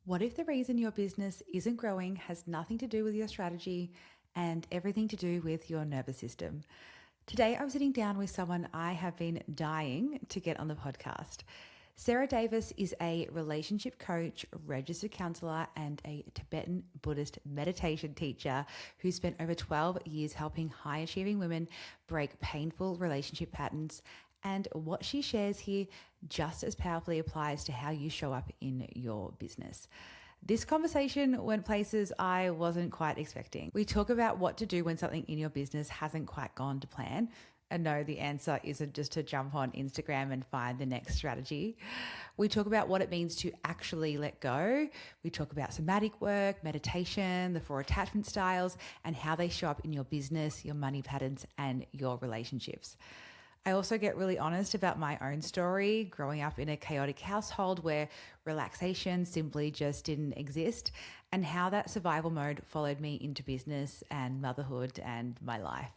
What if the reason your business isn't growing has nothing to do with your strategy and everything to do with your nervous system? Today, I'm sitting down with someone I have been dying to get on the podcast. Sarah Davis is a relationship coach, registered counsellor, and a Tibetan Buddhist meditation teacher who spent over 12 years helping high achieving women break painful relationship patterns. And what she shares here just as powerfully applies to how you show up in your business. This conversation went places I wasn't quite expecting. We talk about what to do when something in your business hasn't quite gone to plan. And no, the answer isn't just to jump on Instagram and find the next strategy. We talk about what it means to actually let go. We talk about somatic work, meditation, the 4 attachment styles, and how they show up in your business, your money patterns, and your relationships. I also get really honest about my own story, growing up in a chaotic household where relaxation simply just didn't exist, and how that survival mode followed me into business and motherhood and my life.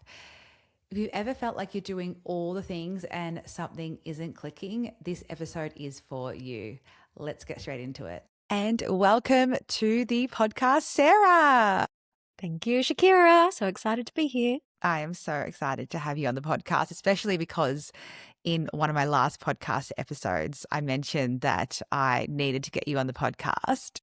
If you've ever felt like you're doing all the things and something isn't clicking, this episode is for you. Let's get straight into it. And welcome to the podcast, Sarah. Thank you, Shakira. So excited to be here. I am so excited to have you on the podcast, especially because in one of my last podcast episodes, I mentioned that I needed to get you on the podcast.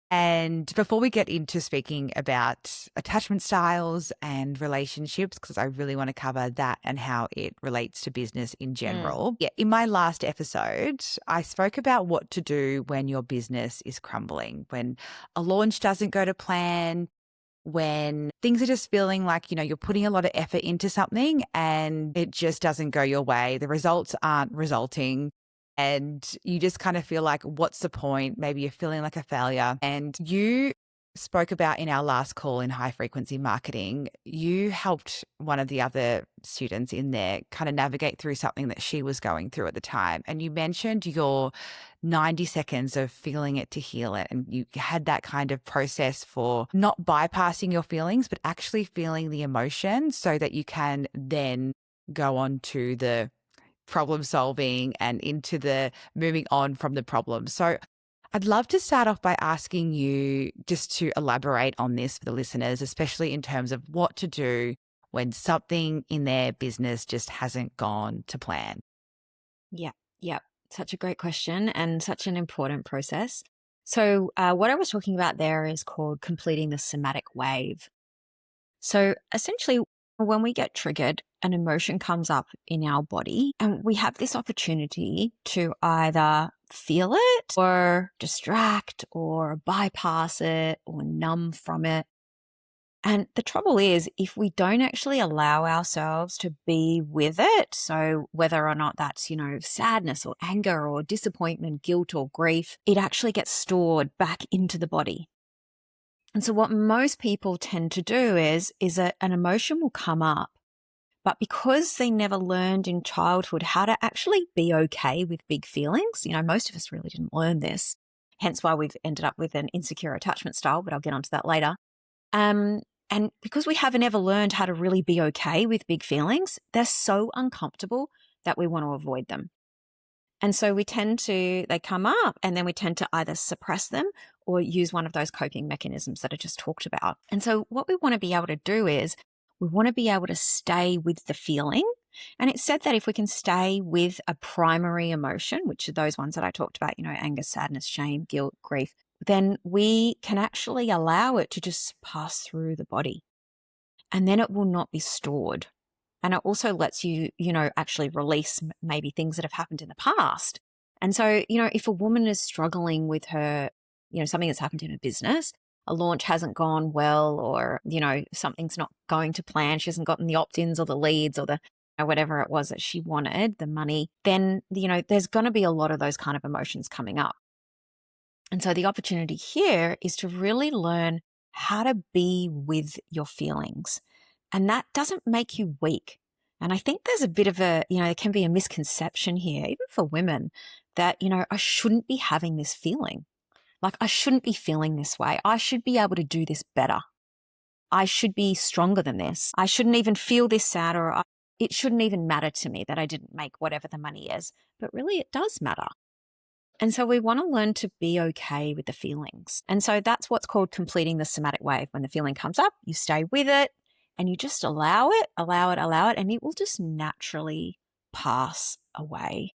And before we get into speaking about attachment styles and relationships, because I really want to cover that and how it relates to business in general. In my last episode, I spoke about what to do when your business is crumbling, when a launch doesn't go to plan, when things are just feeling like, you're putting a lot of effort into something and it just doesn't go your way. The results aren't resulting. And you just kind of feel like, what's the point? Maybe you're feeling like a failure. And you spoke about in our last call in high frequency marketing, you helped one of the other students in there kind of navigate through something that she was going through at the time. And you mentioned your 90 seconds of feeling it to heal it. And you had that kind of process for not bypassing your feelings, but actually feeling the emotion so that you can then go on to the problem solving and into the moving on from the problem. So I'd love to start off by asking you just to elaborate on this for the listeners, especially in terms of what to do when something in their business just hasn't gone to plan. Yeah. Such a great question and such an important process. So what I was talking about there is called completing the somatic wave. So essentially, when we get triggered, an emotion comes up in our body and we have this opportunity to either feel it or distract or bypass it or numb from it. And the trouble is, if we don't actually allow ourselves to be with it, so whether or not that's, sadness or anger or disappointment, guilt or grief, it actually gets stored back into the body. And so what most people tend to do is that an emotion will come up, but because they never learned in childhood how to actually be okay with big feelings, most of us really didn't learn this, hence why we've ended up with an insecure attachment style, but I'll get onto that later. And because we haven't ever learned how to really be okay with big feelings, they're so uncomfortable that we want to avoid them. And so they come up and then we tend to either suppress them or use one of those coping mechanisms that I just talked about. And so what we want to be able to do is we want to be able to stay with the feeling. And it's said that if we can stay with a primary emotion, which are those ones that I talked about, anger, sadness, shame, guilt, grief, then we can actually allow it to just pass through the body. And then it will not be stored. And it also lets you, actually release maybe things that have happened in the past. And so, if a woman is struggling with her, something that's happened in her business, a launch hasn't gone well, or, something's not going to plan, she hasn't gotten the opt-ins or the leads or the whatever it was that she wanted, the money, then, there's going to be a lot of those kind of emotions coming up. And so the opportunity here is to really learn how to be with your feelings. And that doesn't make you weak. And I think there's a bit of there can be a misconception here, even for women, that, I shouldn't be having this feeling. Like, I shouldn't be feeling this way. I should be able to do this better. I should be stronger than this. I shouldn't even feel this sad, or it shouldn't even matter to me that I didn't make whatever the money is. But really, it does matter. And so we want to learn to be okay with the feelings. And so that's what's called completing the somatic wave. When the feeling comes up, you stay with it and you just allow it, and it will just naturally pass away.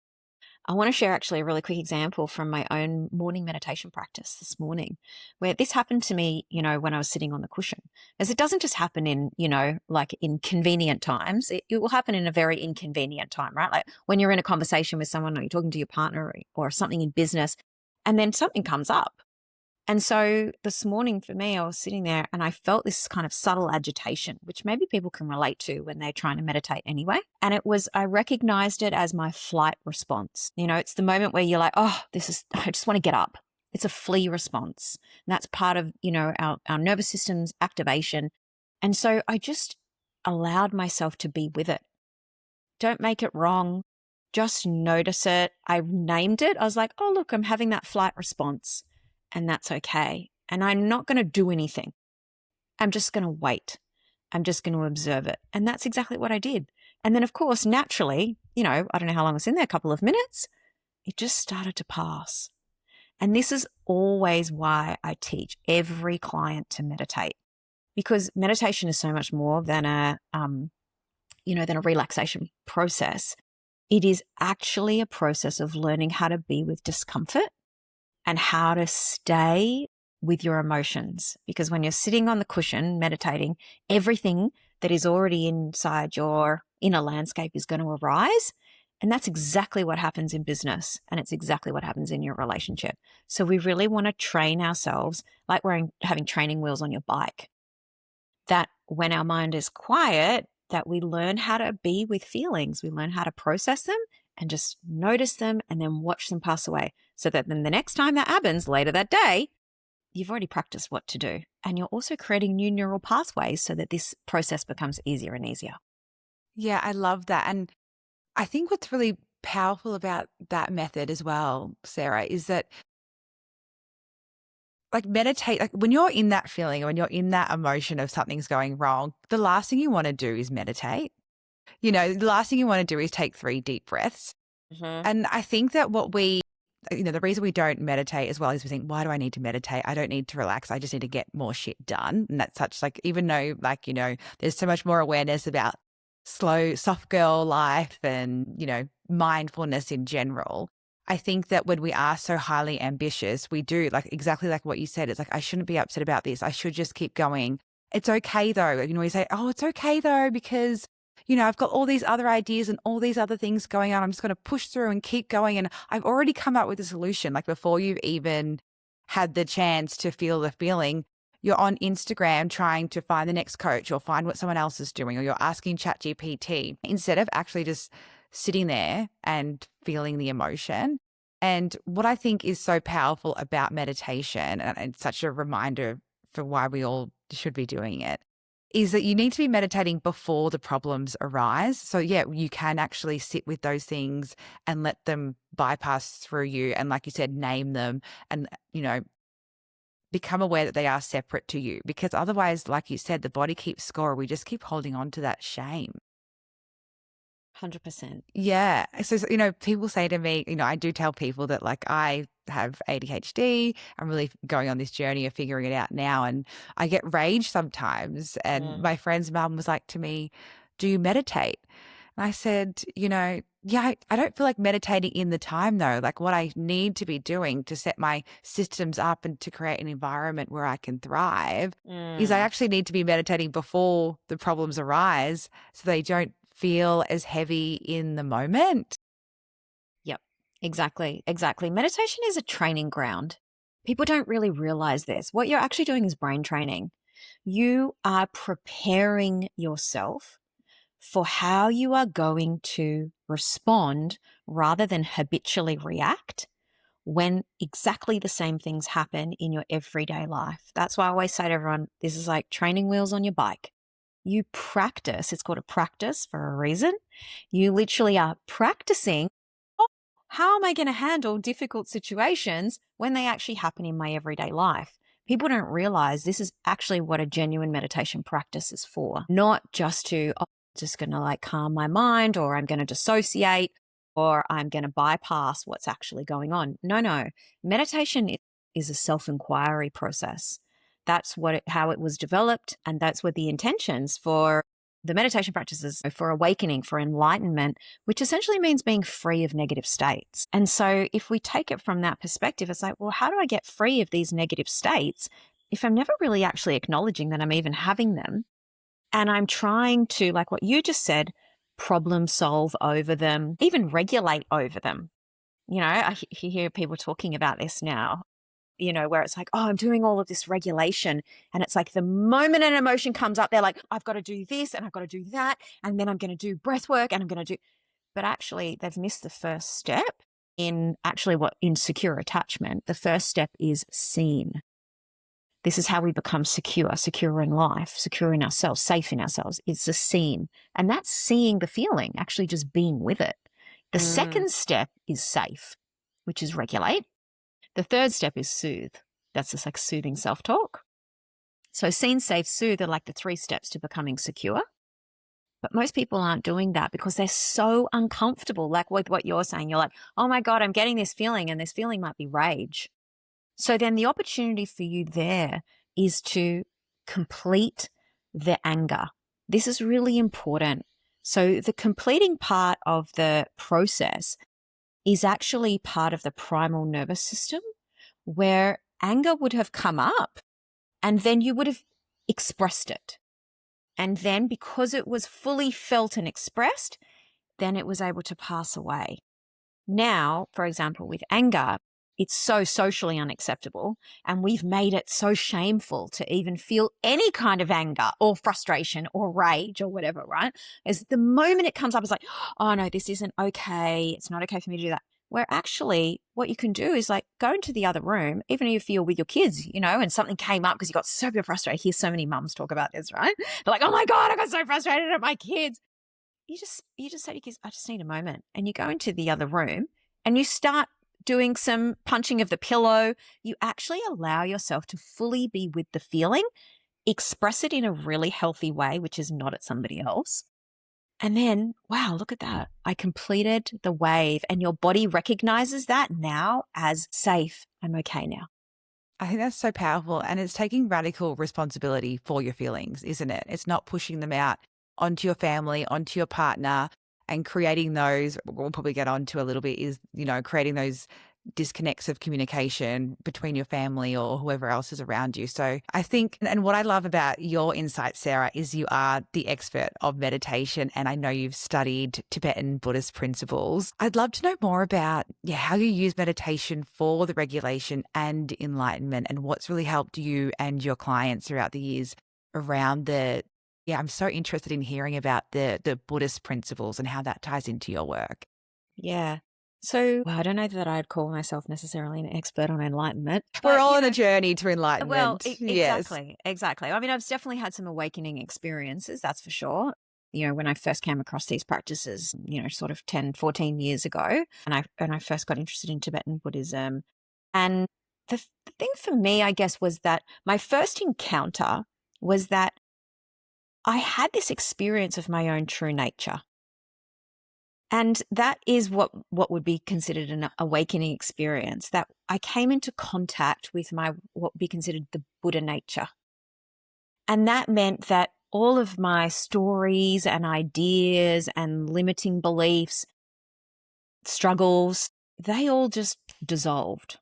I want to share actually a really quick example from my own morning meditation practice this morning, where this happened to me, when I was sitting on the cushion. As it doesn't just happen in, like in convenient times, it will happen in a very inconvenient time, right? Like when you're in a conversation with someone or you're talking to your partner or something in business, and then something comes up. And so this morning for me, I was sitting there and I felt this kind of subtle agitation, which maybe people can relate to when they're trying to meditate anyway. And I recognized it as my flight response. It's the moment where you're like, oh, I just want to get up. It's a flee response. And that's part of, our nervous system's activation. And so I just allowed myself to be with it. Don't make it wrong. Just notice it. I named it. I was like, oh, look, I'm having that flight response. And that's okay. And I'm not going to do anything. I'm just going to wait. I'm just going to observe it. And that's exactly what I did. And then, of course, naturally, I don't know how long I was in there, a couple of minutes, it just started to pass. And this is always why I teach every client to meditate, because meditation is so much more than a relaxation process. It is actually a process of learning how to be with discomfort and how to stay with your emotions. Because when you're sitting on the cushion meditating, everything that is already inside your inner landscape is going to arise. And that's exactly what happens in business. And it's exactly what happens in your relationship. So we really want to train ourselves like we're having training wheels on your bike, that when our mind is quiet, that we learn how to be with feelings. We learn how to process them and just notice them and then watch them pass away, so that then the next time that happens later that day, you've already practiced what to do. And you're also creating new neural pathways so that this process becomes easier and easier. Yeah, I love that. And I think what's really powerful about that method as well, Sarah, is that meditate, when you're in that feeling or when you're in that emotion of something's going wrong, the last thing you want to do is meditate. The last thing you want to do is take 3 deep breaths. Mm-hmm. And I think that the reason we don't meditate as well is we think, why do I need to meditate? I don't need to relax. I just need to get more shit done. And that's such even though there's so much more awareness about slow, soft girl life and, mindfulness in general. I think that when we are so highly ambitious, we do exactly like what you said. It's I shouldn't be upset about this. I should just keep going. It's okay though. We say, oh, it's okay though, because I've got all these other ideas and all these other things going on. I'm just going to push through and keep going. And I've already come up with a solution. Before you've even had the chance to feel the feeling, you're on Instagram trying to find the next coach or find what someone else is doing, or you're asking ChatGPT instead of actually just sitting there and feeling the emotion. And what I think is so powerful about meditation, and such a reminder for why we all should be doing it, is that you need to be meditating before the problems arise. So yeah, you can actually sit with those things and let them bypass through you. And like you said, name them and, become aware that they are separate to you, because otherwise, like you said, the body keeps score. We just keep holding on to that shame. 100%. Yeah. So, people say to me, I do tell people that I have ADHD. I'm really going on this journey of figuring it out now. And I get rage sometimes. And my friend's mum was like to me, do you meditate? And I said, yeah, I don't feel like meditating in the time though. What I need to be doing to set my systems up and to create an environment where I can thrive is I actually need to be meditating before the problems arise, so they don't feel as heavy in the moment. Yep, exactly. Meditation is a training ground. People don't really realize this. What you're actually doing is brain training. You are preparing yourself for how you are going to respond rather than habitually react when exactly the same things happen in your everyday life. That's why I always say to everyone, this is like training wheels on your bike. You practice. It's called a practice for a reason. You literally are practicing, how am I going to handle difficult situations when they actually happen in my everyday life? People don't realize this is actually what a genuine meditation practice is for, not just to, just going to calm my mind, or I'm going to dissociate. or I'm going to bypass what's actually going on. No. Meditation is a self-inquiry process. That's how it was developed, and that's what the intentions for the meditation practices for awakening, for enlightenment, which essentially means being free of negative states. And so if we take it from that perspective, it's like, well, how do I get free of these negative states if I'm never really actually acknowledging that I'm even having them? And I'm trying to, like what you just said, problem solve over them, even regulate over them. I hear people talking about this now, where it's like, oh, I'm doing all of this regulation. And it's like the moment an emotion comes up, they're like, I've got to do this and I've got to do that. And then I'm going to do breath work and I'm going to do, but actually they've missed the first step in secure attachment. The first step is seen. This is how we become secure in life, secure in ourselves, safe in ourselves. It's a seen. And that's seeing the feeling, actually just being with it. The second step is safe, which is regulate. The third step is soothe. That's just like soothing self-talk. So seen, safe, soothe are like the 3 steps to becoming secure. But most people aren't doing that because they're so uncomfortable. Like with what you're saying, you're like, oh my God, I'm getting this feeling, and this feeling might be rage. So then the opportunity for you there is to complete the anger. This is really important. So the completing part of the process is actually part of the primal nervous system, where anger would have come up and then you would have expressed it. And then because it was fully felt and expressed, then it was able to pass away. Now, for example, with anger, it's so socially unacceptable, and we've made it so shameful to even feel any kind of anger or frustration or rage or whatever, right? As the moment it comes up, it's like, oh no, this isn't okay. It's not okay for me to do that. Where actually what you can do is like go into the other room, even if you're with your kids, and something came up because you got super frustrated. I hear so many mums talk about this, right? They're like, oh my God, I got so frustrated at my kids. You just say to your kids, I just need a moment. And you go into the other room and you start doing some punching of the pillow. You actually allow yourself to fully be with the feeling, express it in a really healthy way, which is not at somebody else. And then, wow, look at that. I completed the wave, and your body recognizes that now as safe. I'm okay now. I think that's so powerful. And it's taking radical responsibility for your feelings, isn't it? It's not pushing them out onto your family, onto your partner, and creating those, we'll probably get on to a little bit, is, creating those disconnects of communication between your family or whoever else is around you. So I think, and what I love about your insight, Sarah, is you are the expert of meditation, and I know you've studied Tibetan Buddhist principles. I'd love to know more about how you use meditation for the regulation and enlightenment, and what's really helped you and your clients throughout the years around I'm so interested in hearing about the Buddhist principles and how that ties into your work. Yeah. So I don't know that I'd call myself necessarily an expert on enlightenment. We're all on a journey to enlightenment. Well, Yes. exactly. I mean, I've definitely had some awakening experiences, that's for sure. When I first came across these practices, sort of 10, 14 years ago, and I first got interested in Tibetan Buddhism. And the thing for me, I guess, was that my first encounter was that I had this experience of my own true nature. And that is what would be considered an awakening experience, that I came into contact with what would be considered the Buddha nature. And that meant that all of my stories and ideas and limiting beliefs, struggles, they all just dissolved.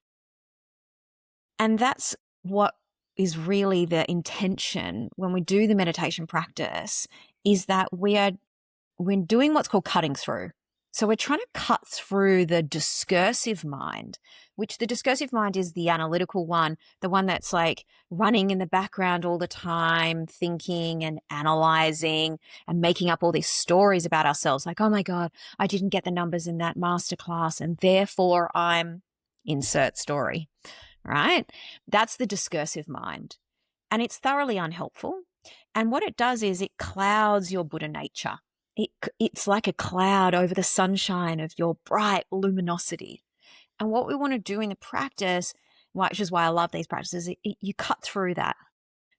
And that's what is really the intention when we do the meditation practice, is that we're doing what's called cutting through. So we're trying to cut through the discursive mind, which the discursive mind is the analytical one, the one that's like running in the background all the time, thinking and analyzing and making up all these stories about ourselves. Like, oh my God, I didn't get the numbers in that masterclass, and therefore I'm insert story, right? That's the discursive mind. And it's thoroughly unhelpful. And what it does is it clouds your Buddha nature. It's like a cloud over the sunshine of your bright luminosity. And what we want to do in the practice, which is why I love these practices, you cut through that.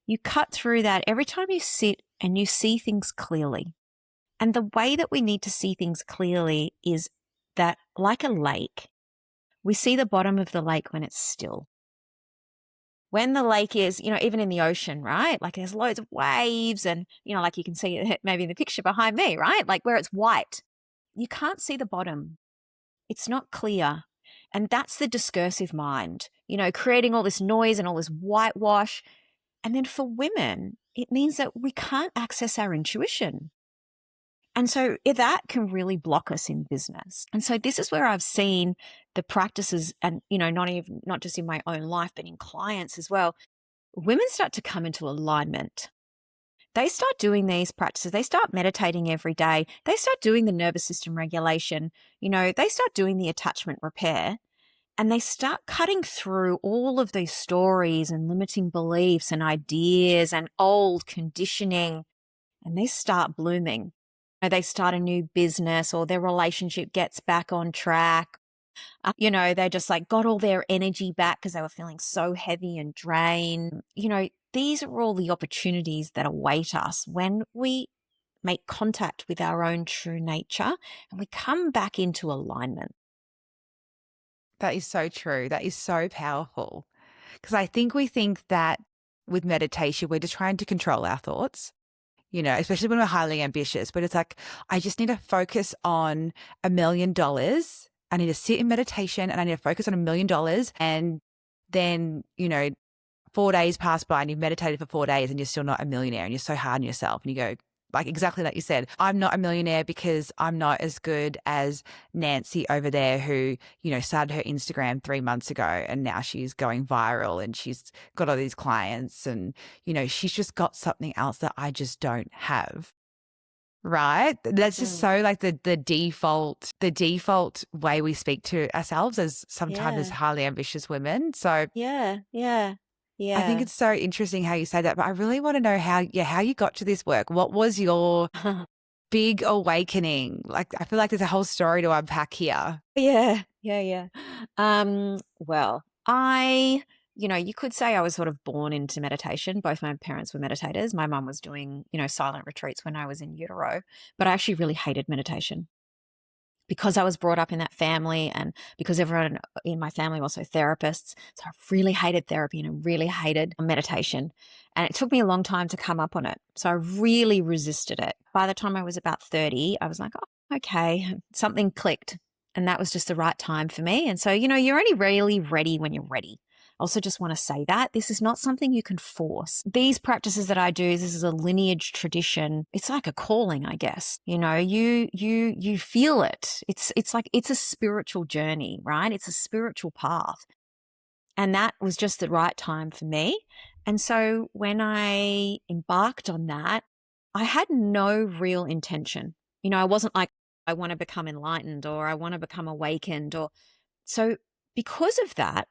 You cut through that every time you sit and you see things clearly. And the way that we need to see things clearly is that, like a lake, we see the bottom of the lake when it's still. When the lake is, even in the ocean, right? Like there's loads of waves and, like you can see it maybe in the picture behind me, right? Like where it's white, you can't see the bottom. It's not clear. And that's the discursive mind, creating all this noise and all this whitewash. And then for women, it means that we can't access our intuition. And so that can really block us in business. And so this is where I've seen the practices and, not just in my own life, but in clients as well. Women start to come into alignment. They start doing these practices. They start meditating every day. They start doing the nervous system regulation. They start doing the attachment repair, and they start cutting through all of these stories and limiting beliefs and ideas and old conditioning, and they start blooming. They start a new business or their relationship gets back on track. They just like got all their energy back because they were feeling so heavy and drained. These are all the opportunities that await us when we make contact with our own true nature and we come back into alignment. That is so true. That is so powerful. Because I think we think that with meditation, we're just trying to control our thoughts, especially when we're highly ambitious. But it's like, I just need to focus on $1 million. I need to sit in meditation and I need to focus on $1 million. And then, 4 days pass by and you've meditated for 4 days and you're still not a millionaire and you're so hard on yourself. And you go, like exactly like you said, I'm not a millionaire because I'm not as good as Nancy over there who, started her Instagram 3 months ago and now she's going viral and she's got all these clients and, she's just got something else that I just don't have. Right? That's just so like the default way we speak to ourselves as sometimes as highly ambitious women. So yeah. I think it's so interesting how you say that, but I really want to know how you got to this work. What was your big awakening? Like, I feel like there's a whole story to unpack here. Yeah. Well, you could say I was sort of born into meditation. Both my parents were meditators. My mum was doing, silent retreats when I was in utero, but I actually really hated meditation. Because I was brought up in that family and because everyone in my family was also therapists. So I really hated therapy and I really hated meditation. And it took me a long time to come up on it. So I really resisted it. By the time I was about 30, I was like, oh, okay, something clicked. And that was just the right time for me. And so, you're only really ready when you're ready. I also just want to say that this is not something you can force. These practices that I do, this is a lineage tradition. It's like a calling, I guess. You feel it. It's like it's a spiritual journey, right? It's a spiritual path. And that was just the right time for me. And so when I embarked on that, I had no real intention. I wasn't like, I want to become enlightened or I want to become awakened so because of that,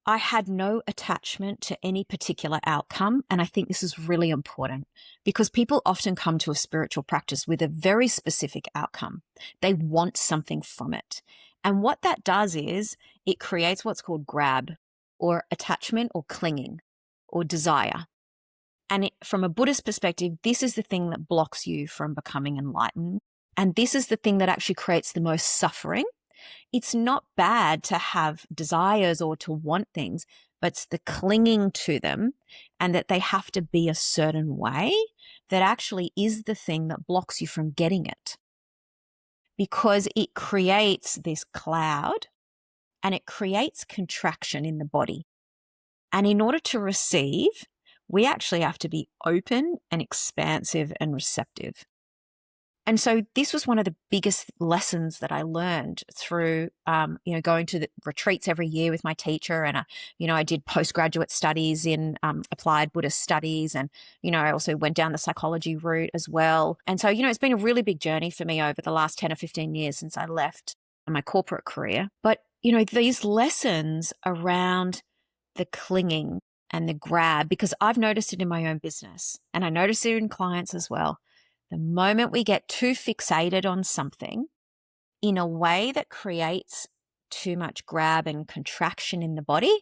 I had no attachment to any particular outcome. And I think this is really important because people often come to a spiritual practice with a very specific outcome. They want something from it. And what that does is it creates what's called grab or attachment or clinging or desire. And from a Buddhist perspective, this is the thing that blocks you from becoming enlightened. And this is the thing that actually creates the most suffering. It's not bad to have desires or to want things, but it's the clinging to them and that they have to be a certain way that actually is the thing that blocks you from getting it. Because it creates this cloud and it creates contraction in the body. And in order to receive, we actually have to be open and expansive and receptive. And so this was one of the biggest lessons that I learned through, going to the retreats every year with my teacher. And, I did postgraduate studies in applied Buddhist studies. And, I also went down the psychology route as well. And so, it's been a really big journey for me over the last 10 or 15 years since I left my corporate career. But, these lessons around the clinging and the grab, because I've noticed it in my own business and I notice it in clients as well. The moment we get too fixated on something in a way that creates too much grab and contraction in the body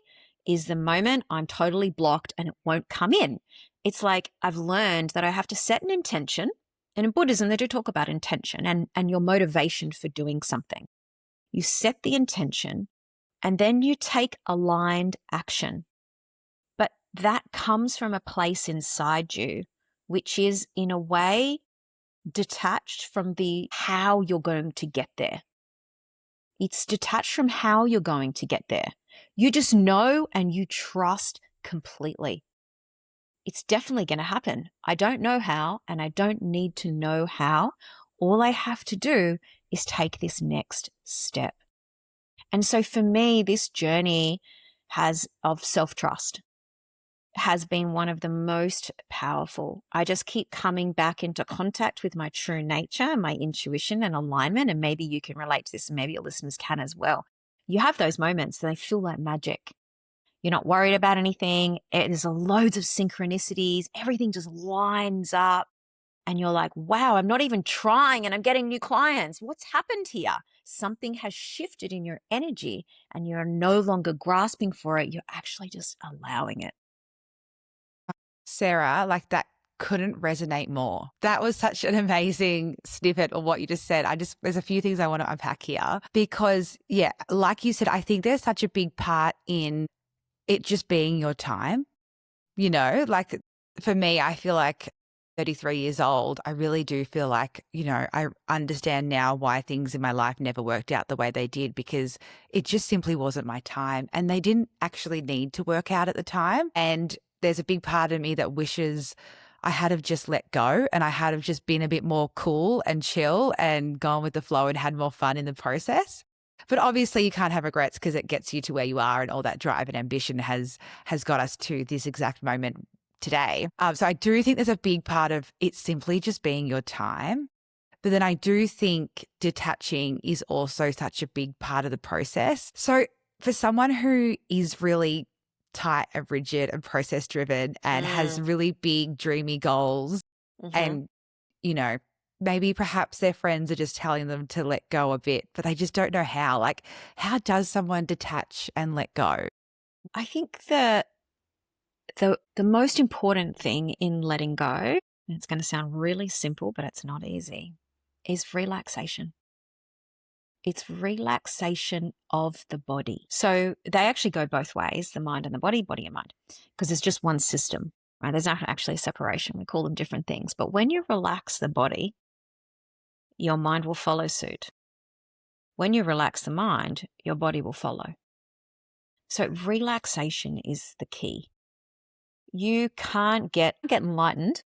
is the moment I'm totally blocked and it won't come in. It's like I've learned that I have to set an intention. And in Buddhism, they do talk about intention and your motivation for doing something. you set the intention, and then you take aligned action. But that comes from a place inside you, which is in a way detached from the how you're going to get there. It's detached from how you're going to get there. You just know and you trust completely. It's definitely going to happen. I don't know how, and I don't need to know how. All I have to do is take this next step. And so for me, this journey of self-trust has been one of the most powerful. I just keep coming back into contact with my true nature, my intuition and alignment. And maybe you can relate to this, and maybe your listeners can as well. You have those moments and they feel like magic. You're not worried about anything. There's loads of synchronicities. Everything just lines up. And you're like, wow, I'm not even trying and I'm getting new clients. What's happened here? Something has shifted in your energy and you're no longer grasping for it. You're actually just allowing it. Sarah, like that couldn't resonate more. That was such an amazing snippet of what you just said. There's a few things I want to unpack here because, yeah, like you said, I think there's such a big part in it just being your time. Like for me, I feel like 33 years old, I really do feel like, I understand now why things in my life never worked out the way they did because it just simply wasn't my time and they didn't actually need to work out at the time. And there's a big part of me that wishes I had have just let go and I had have just been a bit more cool and chill and gone with the flow and had more fun in the process. But obviously you can't have regrets because it gets you to where you are and all that drive and ambition has got us to this exact moment today. So I do think there's a big part of it simply just being your time. But then I do think detaching is also such a big part of the process. So for someone who is really tight and rigid and process driven and has really big dreamy goals and, maybe perhaps their friends are just telling them to let go a bit, but they just don't know how. Like, how does someone detach and let go? I think the most important thing in letting go, and it's going to sound really simple, but it's not easy, is relaxation. It's relaxation of the body. So they actually go both ways, the mind and the body and mind, because it's just one system, right? There's not actually a separation. We call them different things. But when you relax the body, your mind will follow suit. When you relax the mind, your body will follow. So relaxation is the key. You can't get enlightened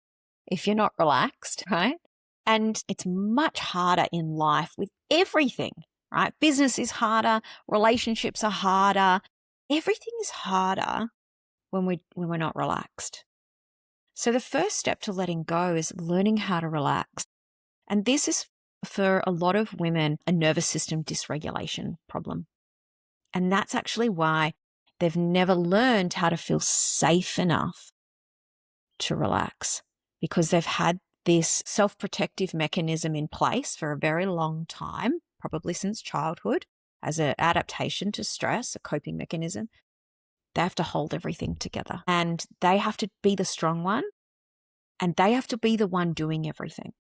if you're not relaxed, right? And it's much harder in life with everything, right? Business is harder, relationships are harder. Everything is harder when we're not relaxed. So the first step to letting go is learning how to relax. And this is for a lot of women a nervous system dysregulation problem. And that's actually why they've never learned how to feel safe enough to relax, because they've had this self-protective mechanism in place for a very long time, probably since childhood, as an adaptation to stress, a coping mechanism. They have to hold everything together and they have to be the strong one and they have to be the one doing everything.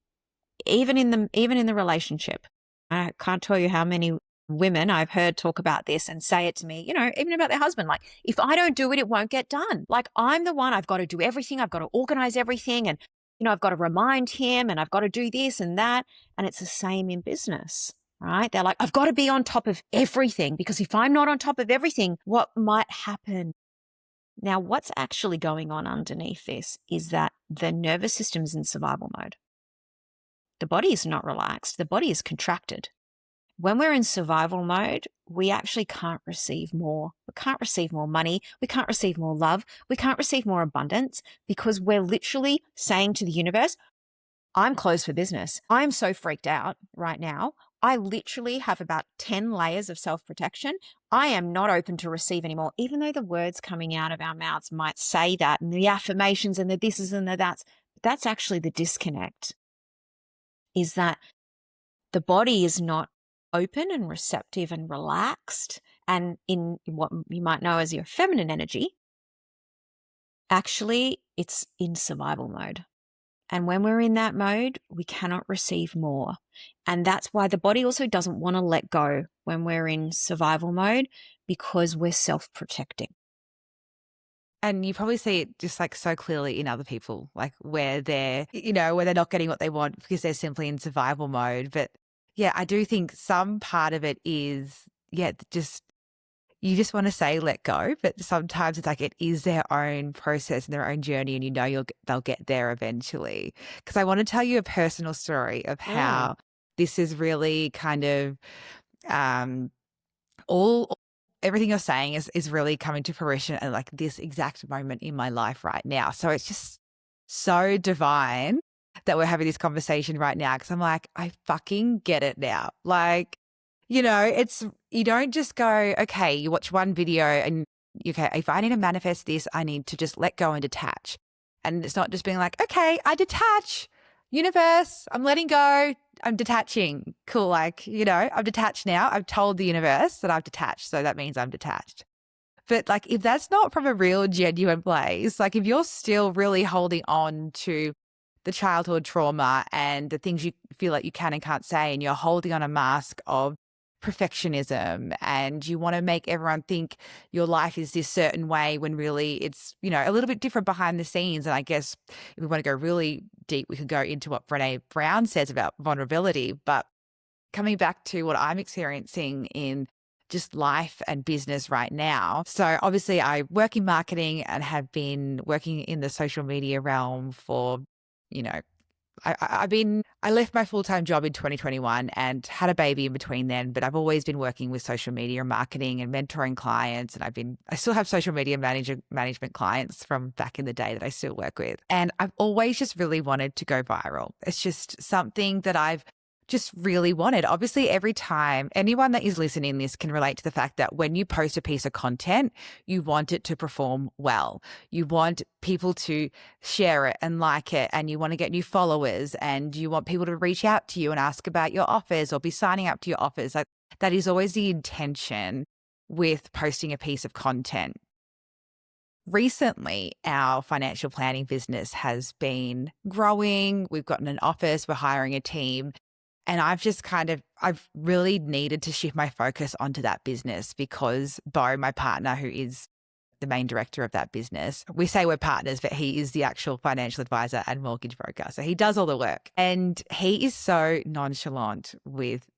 Even in the relationship. I can't tell you how many women I've heard talk about this and say it to me, even about their husband. Like, if I don't do it, it won't get done. Like, I'm the one, I've got to do everything. I've got to organize everything. And, I've got to remind him and I've got to do this and that. And it's the same in business, right? They're like, I've got to be on top of everything because if I'm not on top of everything, what might happen? Now, what's actually going on underneath this is that the nervous system's in survival mode. The body is not relaxed. The body is contracted. When we're in survival mode, we actually can't receive more. We can't receive more money. We can't receive more love. We can't receive more abundance because we're literally saying to the universe, I'm closed for business. I'm so freaked out right now. I literally have about 10 layers of self-protection. I am not open to receive anymore, even though the words coming out of our mouths might say that and the affirmations and the thises and the that's. That's actually the disconnect. Is that the body is not open and receptive and relaxed and in what you might know as your feminine energy. Actually, it's in survival mode. And when we're in that mode, we cannot receive more. And that's why the body also doesn't want to let go when we're in survival mode, because we're self-protecting. And you probably see it just like so clearly in other people, like where they're, where they're not getting what they want because they're simply in survival mode. But yeah, I do think some part of it is, just you just want to say let go, but sometimes it's like it is their own process and their own journey, and they'll get there eventually. Because I want to tell you a personal story of how this is really kind of all everything you're saying is really coming to fruition at like this exact moment in my life right now. So it's just so divine that we're having this conversation right now, because I'm like, I fucking get it now. Like, it's, you don't just go, okay, you watch one video and okay, if I need to manifest this, I need to just let go and detach. And it's not just being like, okay, I detach. Universe, I'm letting go. I'm detaching. Cool. Like, I'm detached now. I've told the universe that I've detached. So that means I'm detached. But like, if that's not from a real, genuine place, like if you're still really holding on to the childhood trauma and the things you feel like you can and can't say, and you're holding on a mask of perfectionism and you want to make everyone think your life is this certain way when really it's, a little bit different behind the scenes. And I guess if we want to go really deep, we could go into what Brené Brown says about vulnerability. But coming back to what I'm experiencing in just life and business right now. So obviously I work in marketing and have been working in the social media realm for, I left my full-time job in 2021 and had a baby in between then, but I've always been working with social media marketing and mentoring clients. And I still have social media management clients from back in the day that I still work with. And I've always just really wanted to go viral. It's just something that I've just really wanted. Obviously, every time anyone that is listening this can relate to the fact that when you post a piece of content, you want it to perform well. You want people to share it and like it, and you want to get new followers, and you want people to reach out to you and ask about your offers or be signing up to your offers. Like, that is always the intention with posting a piece of content. Recently, our financial planning business has been growing. We've gotten an office, we're hiring a team. And I've really needed to shift my focus onto that business because Bo, my partner, who is the main director of that business, we say we're partners, but he is the actual financial advisor and mortgage broker. So he does all the work. And he is so nonchalant with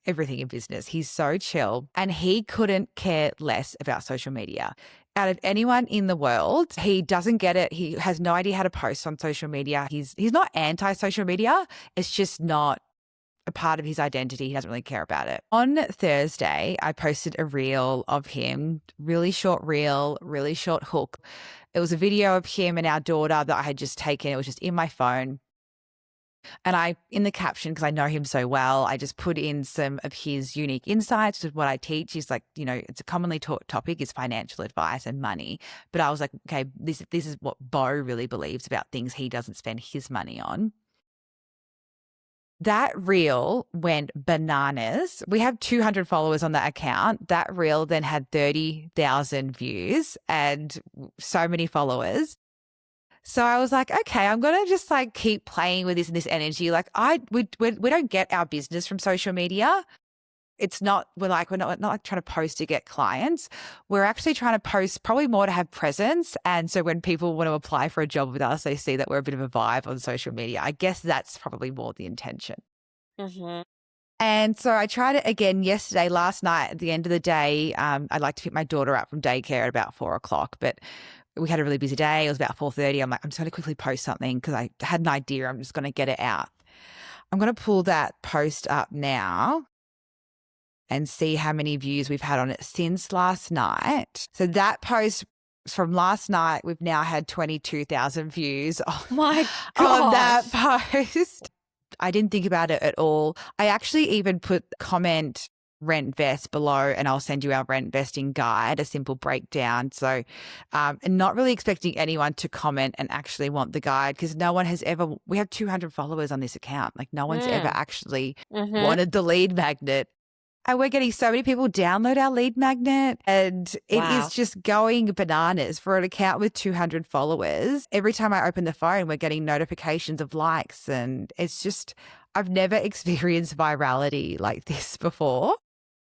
everything in business. He's so chill, and he couldn't care less about social media. Out of anyone in the world, he doesn't get it. He has no idea how to post on social media. He's not anti-social media. It's just not a part of his identity. He doesn't really care about it. On Thursday, I posted a reel of him, really short reel, really short hook. It was a video of him and our daughter that I had just taken. It was just in my phone. And in the caption, because I know him so well, I just put in some of his unique insights with what I teach. He's like, it's a commonly taught topic is financial advice and money. But I was like, okay, this is what Bo really believes about things he doesn't spend his money on. That reel went bananas. We have 200 followers on that account. That reel then had 30,000 views and so many followers. So I was like, okay, I'm going to just like keep playing with this energy. Like we don't get our business from social media. It's not, we're not like trying to post to get clients. We're actually trying to post probably more to have presence. And so when people want to apply for a job with us, they see that we're a bit of a vibe on social media. I guess that's probably more the intention. Mm-hmm. And so I tried it again last night at the end of the day. I'd like to pick my daughter up from daycare at about 4:00, but we had a really busy day. It was about 4:30. I'm like, I'm just going to quickly post something because I had an idea. I'm just going to get it out. I'm going to pull that post up now and see how many views we've had on it since last night. So that post from last night, we've now had 22,000 views My on that gosh. post. I didn't think about it at all. I actually even put comment rent vest below, and I'll send you our rent vesting guide, a simple breakdown. So, and not really expecting anyone to comment and actually want the guide, because no one has ever, we have 200 followers on this account. Like no one's ever actually wanted the lead magnet. And we're getting so many people download our lead magnet, and it Wow. is just going bananas. For an account with 200 followers, every time I open the phone, we're getting notifications of likes. And it's just, I've never experienced virality like this before.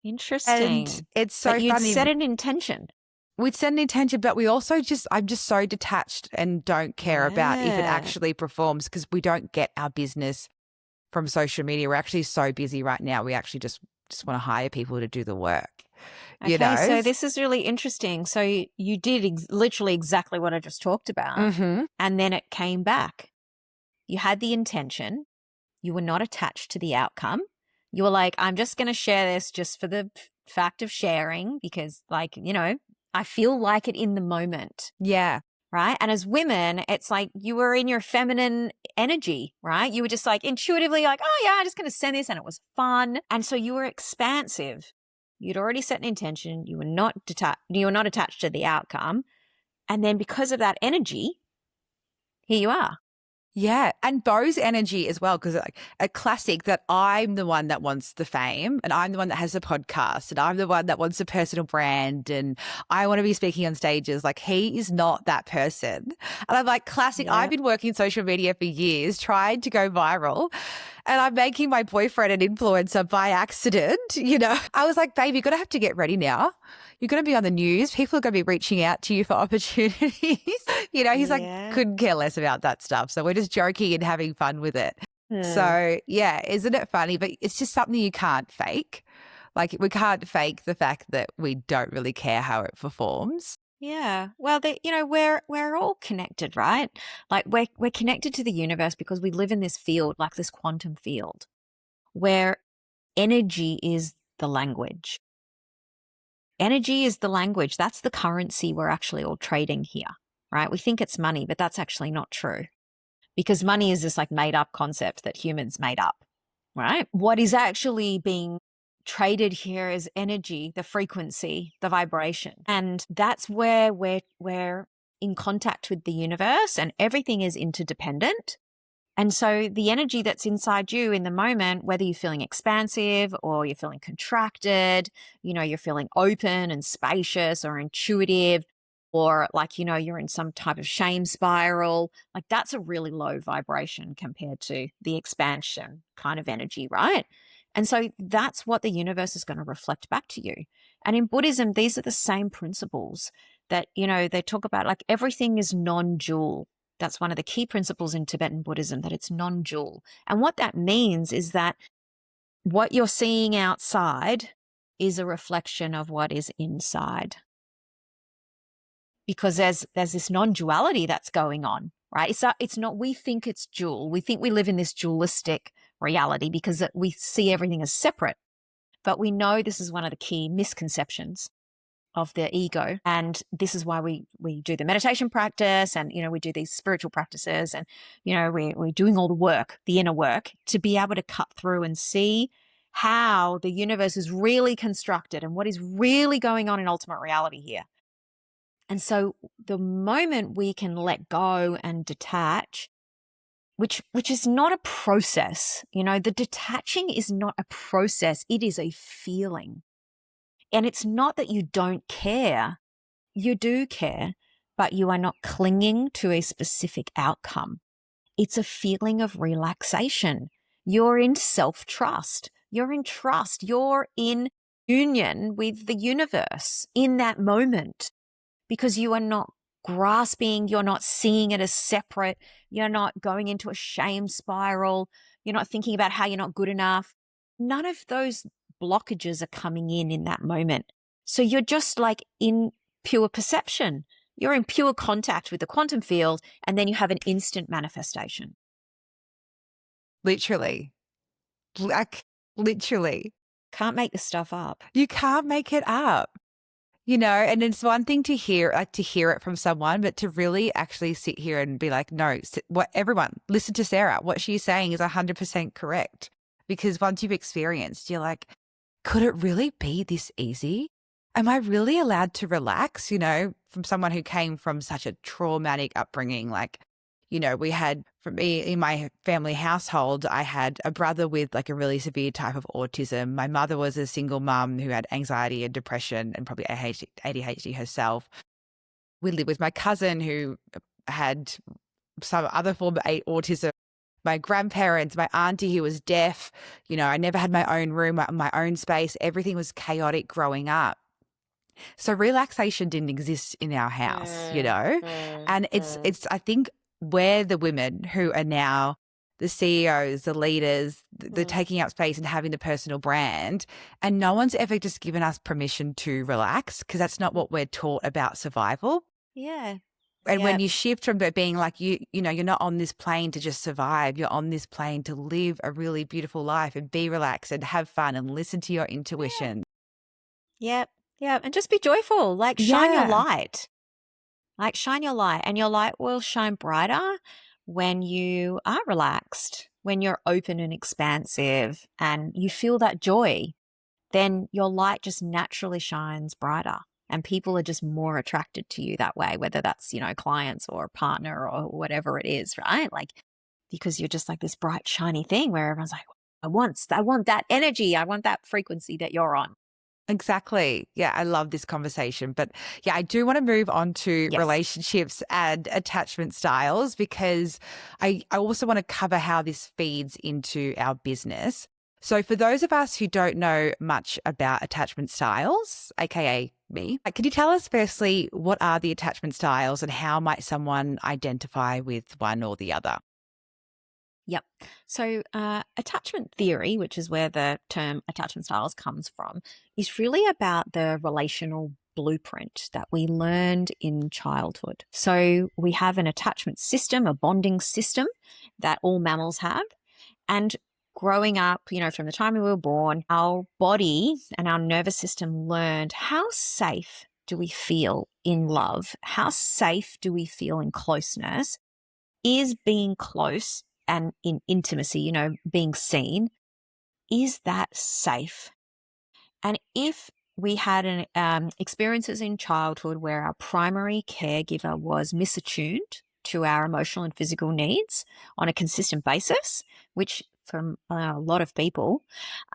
Interesting. And it's so But you'd funny. set an intention. We'd set an intention, but we also I'm just so detached and don't care about if it Yeah. actually performs, because we don't get our business from social media. We're actually so busy right now. We actually just want to hire people to do the work. Okay, You know? so this is really interesting. So you did literally exactly what I just talked about, Mm-hmm. and then it came back. You had the intention. You were not attached to the outcome. You were like, I'm just going to share this just for the fact of sharing because, like, you know, I feel like it in the moment. Yeah. Right. And as women, it's like you were in your feminine energy, right? You were just like intuitively like, oh, yeah, I'm just going to send this. And it was fun. And so you were expansive. You'd already set an intention. You were not attached to the outcome. And then because of that energy, here you are. Yeah. And Bo's energy as well, because like a classic that I'm the one that wants the fame, and I'm the one that has a podcast, and I'm the one that wants a personal brand, and I want to be speaking on stages. Like, he is not that person. And I'm like, classic. Yeah. I've been working social media for years, trying to go viral, and I'm making my boyfriend an influencer by accident. You know, I was like, babe, you're going to have to get ready now. You're going to be on the news. People are going to be reaching out to you for opportunities. You know, he's like, couldn't care less about that stuff. So we're just joking and having fun with it. So, yeah, isn't it funny? But it's just something you can't fake. Like, we can't fake the fact that we don't really care how it performs. Yeah. Well, you know, we're all connected, right? Like we're connected to the universe because we live in this field, like this quantum field, where energy is the language. Energy is the language. That's the currency we're actually all trading here, right? We think it's money, but that's actually not true. Because money is this like made up concept that humans made up, right? What is actually being traded here is energy, the frequency, the vibration. And that's where we're in contact with the universe, and everything is interdependent. And so the energy that's inside you in the moment, whether you're feeling expansive or you're feeling contracted, you know, you're feeling open and spacious or intuitive, or like, you know, you're in some type of shame spiral, like that's a really low vibration compared to the expansion kind of energy, right? And so that's what the universe is going to reflect back to you. And in Buddhism, these are the same principles that, you know, they talk about, like everything is non-dual. That's one of the key principles in Tibetan Buddhism, that it's non-dual. And what that means is that what you're seeing outside is a reflection of what is inside. Because there's this non-duality that's going on, right? It's not, we think it's dual. We think we live in this dualistic reality because we see everything as separate. But we know this is one of the key misconceptions of the ego. And this is why we do the meditation practice, and, you know, we do these spiritual practices, and, you know, we're doing all the work, the inner work, to be able to cut through and see how the universe is really constructed and what is really going on in ultimate reality here. And so the moment we can let go and detach, which is not a process, you know, the detaching is not a process, it is a feeling. And it's not that you don't care. You do care, but you are not clinging to a specific outcome. It's a feeling of relaxation. You're in self-trust. You're in trust. You're in union with the universe in that moment, because you are not grasping. You're not seeing it as separate. You're not going into a shame spiral. You're not thinking about how you're not good enough. None of those blockages are coming in that moment. So you're just like in pure perception. You're in pure contact with the quantum field, and then you have an instant manifestation. Literally. Like, literally. Can't make this stuff up. You can't make it up. You know, and it's one thing to hear it from someone, but to really actually sit here and be like, no, everyone, listen to Sarah. What she's saying is 100% correct. Because once you've experienced, you're like, could it really be this easy? Am I really allowed to relax? You know, from someone who came from such a traumatic upbringing, like, We had, for me, in my family household, I had a brother with like a really severe type of autism. My mother was a single mum who had anxiety and depression and probably ADHD herself. We lived with my cousin who had some other form of autism. My grandparents, my auntie who was deaf. I never had my own room, my own space. Everything was chaotic growing up. So relaxation didn't exist in our house, and it's I think we're the women who are now the CEOs, the leaders, the taking up space and having the personal brand. And no one's ever just given us permission to relax, because that's not what we're taught about survival. Yeah. And when you shift from being like, you're not on this plane to just survive, you're on this plane to live a really beautiful life and be relaxed and have fun and listen to your intuition. Yep. And just be joyful, like shine your light. Like shine your light, and your light will shine brighter when you are relaxed, when you're open and expansive and you feel that joy. Then your light just naturally shines brighter, and people are just more attracted to you that way, whether that's, clients or a partner or whatever it is, right? Like, because you're just like this bright, shiny thing where everyone's like, I want that energy. I want that frequency that you're on. Exactly. Yeah, I love this conversation. But yeah, I do want to move on to relationships and attachment styles, because I also want to cover how this feeds into our business. So for those of us who don't know much about attachment styles, aka me, can you tell us firstly, what are the attachment styles and how might someone identify with one or the other? Yep. So attachment theory, which is where the term attachment styles comes from, is really about the relational blueprint that we learned in childhood. So we have an attachment system, a bonding system that all mammals have. And growing up, from the time we were born, our body and our nervous system learned how safe do we feel in love? How safe do we feel in closeness? Is being close and in intimacy, being seen, is that safe? And if we had experiences in childhood where our primary caregiver was misattuned to our emotional and physical needs on a consistent basis, which from a lot of people,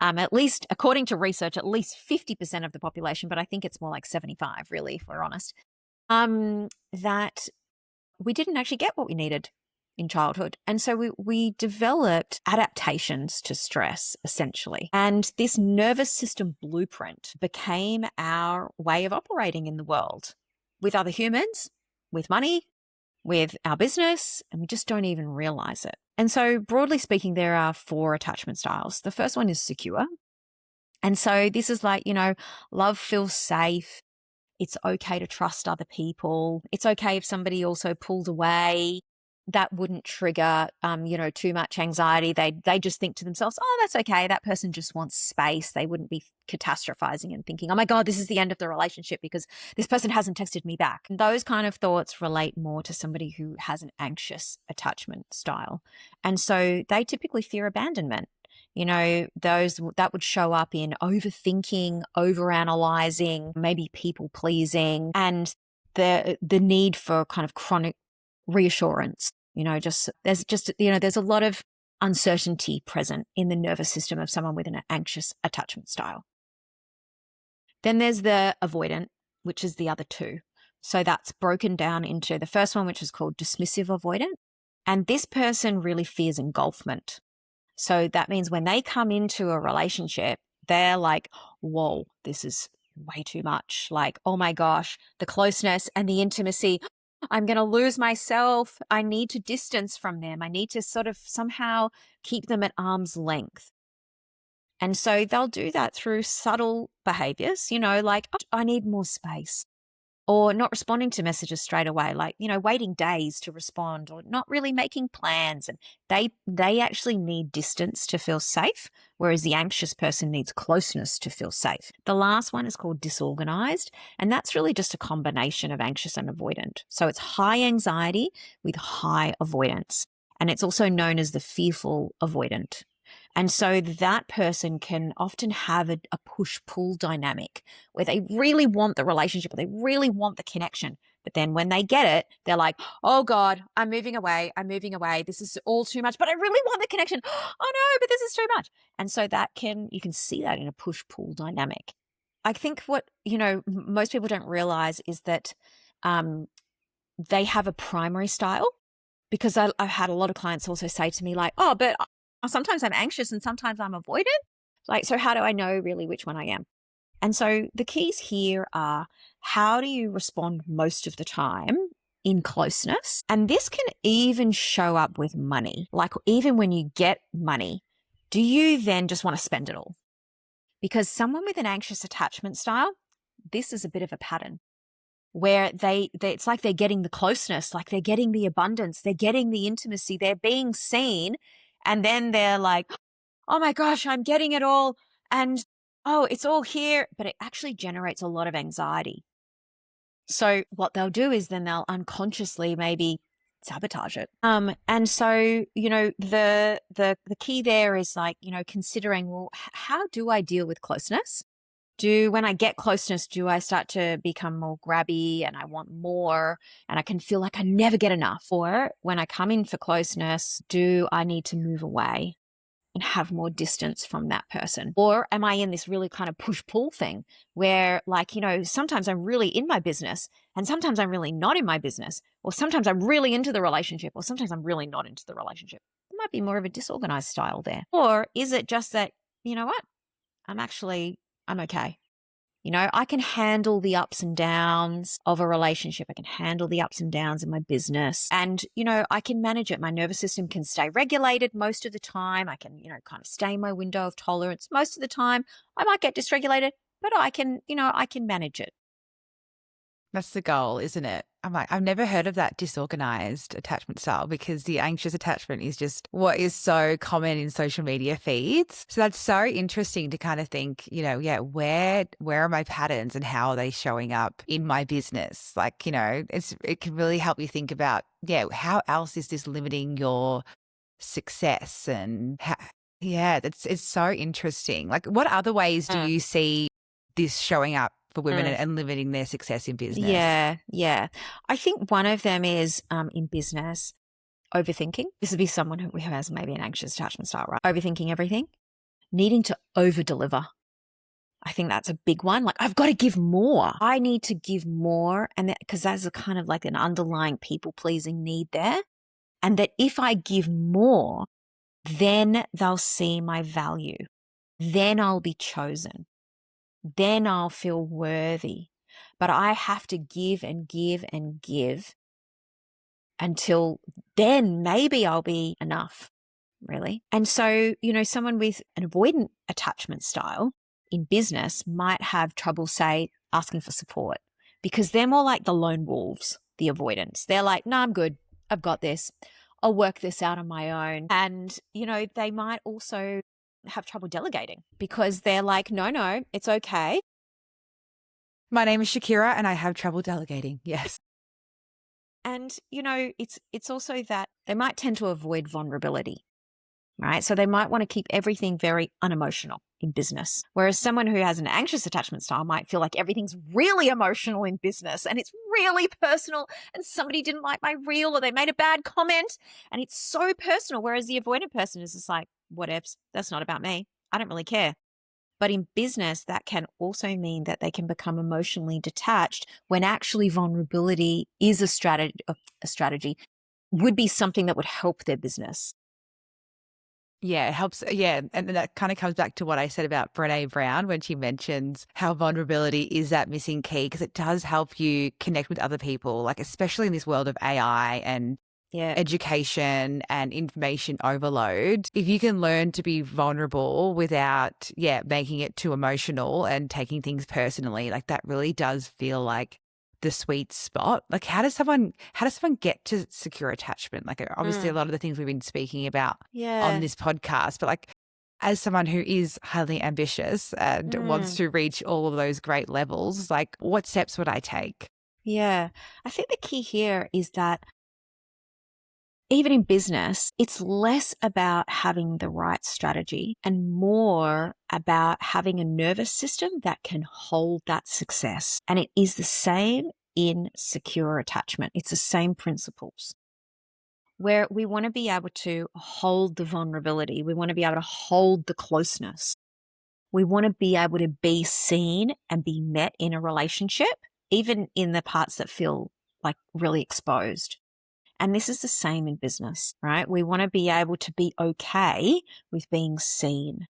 at least according to research, at least 50% of the population, but I think it's more like 75 really, if we're honest, that we didn't actually get what we needed in childhood. And so we developed adaptations to stress, essentially. And this nervous system blueprint became our way of operating in the world with other humans, with money, with our business, and we just don't even realize it. And so broadly speaking, there are 4 attachment styles. The first one is secure. And so this is like, love feels safe. It's okay to trust other people. It's okay if somebody also pulled away. That wouldn't trigger, too much anxiety. They just think to themselves, oh, that's okay. That person just wants space. They wouldn't be catastrophizing and thinking, oh my God, this is the end of the relationship because this person hasn't texted me back. And those kind of thoughts relate more to somebody who has an anxious attachment style. And so they typically fear abandonment. That would show up in overthinking, overanalyzing, maybe people pleasing, and the need for kind of chronic reassurance. There's a lot of uncertainty present in the nervous system of someone with an anxious attachment style. Then there's the avoidant, which is the other 2. So that's broken down into the first one, which is called dismissive avoidant. And this person really fears engulfment. So that means when they come into a relationship, they're like, whoa, this is way too much. Like, oh my gosh, the closeness and the intimacy, I'm going to lose myself. I need to distance from them. I need to sort of somehow keep them at arm's length. And so they'll do that through subtle behaviors, like, I need more space, or not responding to messages straight away, like, waiting days to respond, or not really making plans. And they actually need distance to feel safe, whereas the anxious person needs closeness to feel safe. The last one is called disorganized, and that's really just a combination of anxious and avoidant. So it's high anxiety with high avoidance, and it's also known as the fearful avoidant. And so that person can often have a push-pull dynamic where they really want the relationship, or they really want the connection, But then when they get it, they're like, oh God, I'm moving away. This is all too much, but I really want the connection. Oh no, but this is too much. And so you can see that in a push-pull dynamic. I think what, most people don't realize is that they have a primary style, because I've had a lot of clients also say to me like, oh, but sometimes I'm anxious and sometimes I'm avoidant. Like, so how do I know really which one I am? And so the keys here are, how do you respond most of the time in closeness? And this can even show up with money. Like, even when you get money, do you then just want to spend it all? Because someone with an anxious attachment style, this is a bit of a pattern where it's like they're getting the closeness, like they're getting the abundance, they're getting the intimacy, they're being seen. And then they're like, oh my gosh, I'm getting it all. And oh, it's all here. But it actually generates a lot of anxiety. So what they'll do is then they'll unconsciously maybe sabotage it. And so, the key there is like, considering, well, how do I deal with closeness? When I get closeness, do I start to become more grabby and I want more and I can feel like I never get enough? Or when I come in for closeness, do I need to move away and have more distance from that person? Or am I in this really kind of push-pull thing where, like, sometimes I'm really in my business and sometimes I'm really not in my business, or sometimes I'm really into the relationship, or sometimes I'm really not into the relationship? It might be more of a disorganized style there. Or is it just that, you know what? I'm okay. I can handle the ups and downs of a relationship. I can handle the ups and downs in my business. And, I can manage it. My nervous system can stay regulated most of the time. I can, kind of stay in my window of tolerance most of the time. I might get dysregulated, but I can manage it. That's the goal, isn't it? I'm like, I've never heard of that disorganized attachment style, because the anxious attachment is just what is so common in social media feeds. So that's so interesting to kind of think, where are my patterns and how are they showing up in my business? Like, it can really help you think about, how else is this limiting your success? And it's so interesting. Like, what other ways do you see this showing up for women and limiting their success in business? Yeah. I think one of them is in business, overthinking. This would be someone who has maybe an anxious attachment style, right? Overthinking everything, needing to over-deliver. I think that's a big one. Like, I've got to give more. I need to give more. And because that's a kind of like an underlying people-pleasing need there. And that if I give more, then they'll see my value. Then I'll be chosen. Then I'll feel worthy. But I have to give and give and give until then maybe I'll be enough, really. And so, someone with an avoidant attachment style in business might have trouble, say, asking for support, because they're more like the lone wolves, the avoidants. They're like, no, I'm good. I've got this. I'll work this out on my own. And, they might also have trouble delegating, because they're like, no, it's okay. My name is Shakira and I have trouble delegating. Yes. And, it's also that they might tend to avoid vulnerability, right? So they might want to keep everything very unemotional in business. Whereas someone who has an anxious attachment style might feel like everything's really emotional in business and it's really personal, and somebody didn't like my reel or they made a bad comment and it's so personal. Whereas the avoidant person is just like, whatevs, that's not about me. I don't really care. But in business, that can also mean that they can become emotionally detached when actually vulnerability is a strategy, would be something that would help their business. Yeah, it helps. Yeah. And that kind of comes back to what I said about Brené Brown when she mentions how vulnerability is that missing key, because it does help you connect with other people, like especially in this world of AI and education and information overload. If you can learn to be vulnerable without, making it too emotional and taking things personally, like that really does feel like the sweet spot. Like, how does someone get to secure attachment? Like, obviously a lot of the things we've been speaking about on this podcast, but like, as someone who is highly ambitious and wants to reach all of those great levels, like, what steps would I take? Yeah. I think the key here is that even in business, it's less about having the right strategy and more about having a nervous system that can hold that success. And it is the same in secure attachment. It's the same principles, where we want to be able to hold the vulnerability. We want to be able to hold the closeness. We want to be able to be seen and be met in a relationship, even in the parts that feel like really exposed. And this is the same in business, right? We want to be able to be okay with being seen.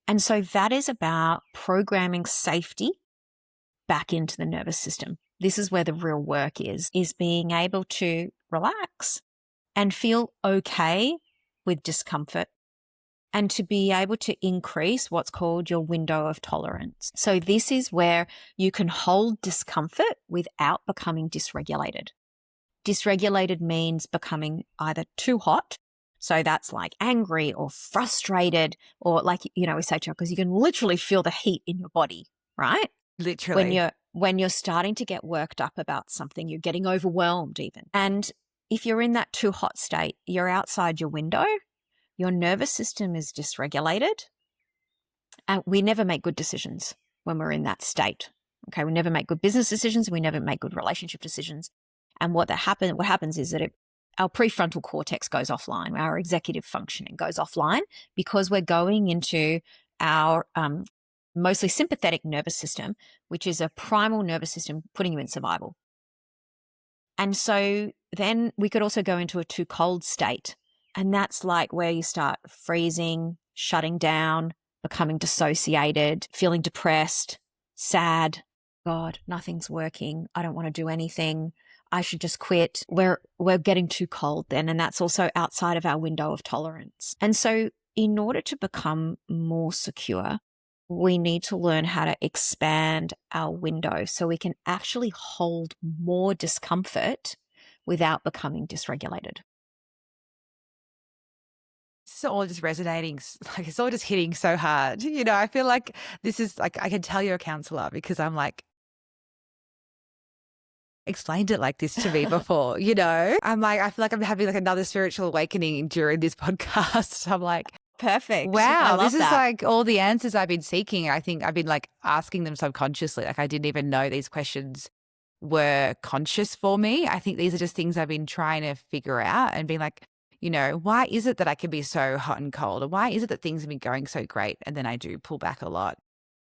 And so that is about programming safety back into the nervous system. This is where the real work is being able to relax and feel okay with discomfort, and to be able to increase what's called your window of tolerance. So this is where you can hold discomfort without becoming dysregulated. Dysregulated means becoming either too hot, so that's like angry or frustrated, or like, we say, because you can literally feel the heat in your body, right? Literally. When you're starting to get worked up about something, you're getting overwhelmed even. And if you're in that too hot state, you're outside your window, your nervous system is dysregulated, and we never make good decisions when we're in that state. Okay, we never make good business decisions, and we never make good relationship decisions. And what happens is that our prefrontal cortex goes offline, our executive functioning goes offline, because we're going into our mostly sympathetic nervous system, which is a primal nervous system putting you in survival. And so then we could also go into a too cold state. And that's like where you start freezing, shutting down, becoming dissociated, feeling depressed, sad. God, nothing's working. I don't want to do anything. I should just quit. We're getting too cold then. And that's also outside of our window of tolerance. And so in order to become more secure, we need to learn how to expand our window so we can actually hold more discomfort without becoming dysregulated. It's all just resonating, like it's all just hitting so hard. I feel like this is like, I can tell you're a counsellor because I'm like, explained it like this to me before, I'm like, I feel like I'm having like another spiritual awakening during this podcast. I'm like, perfect. Wow, this is like all the answers I've been seeking. I think I've been like asking them subconsciously. Like I didn't even know these questions were conscious for me. I think these are just things I've been trying to figure out and being like, why is it that I can be so hot and cold? Or why is it that things have been going so great? And then I do pull back a lot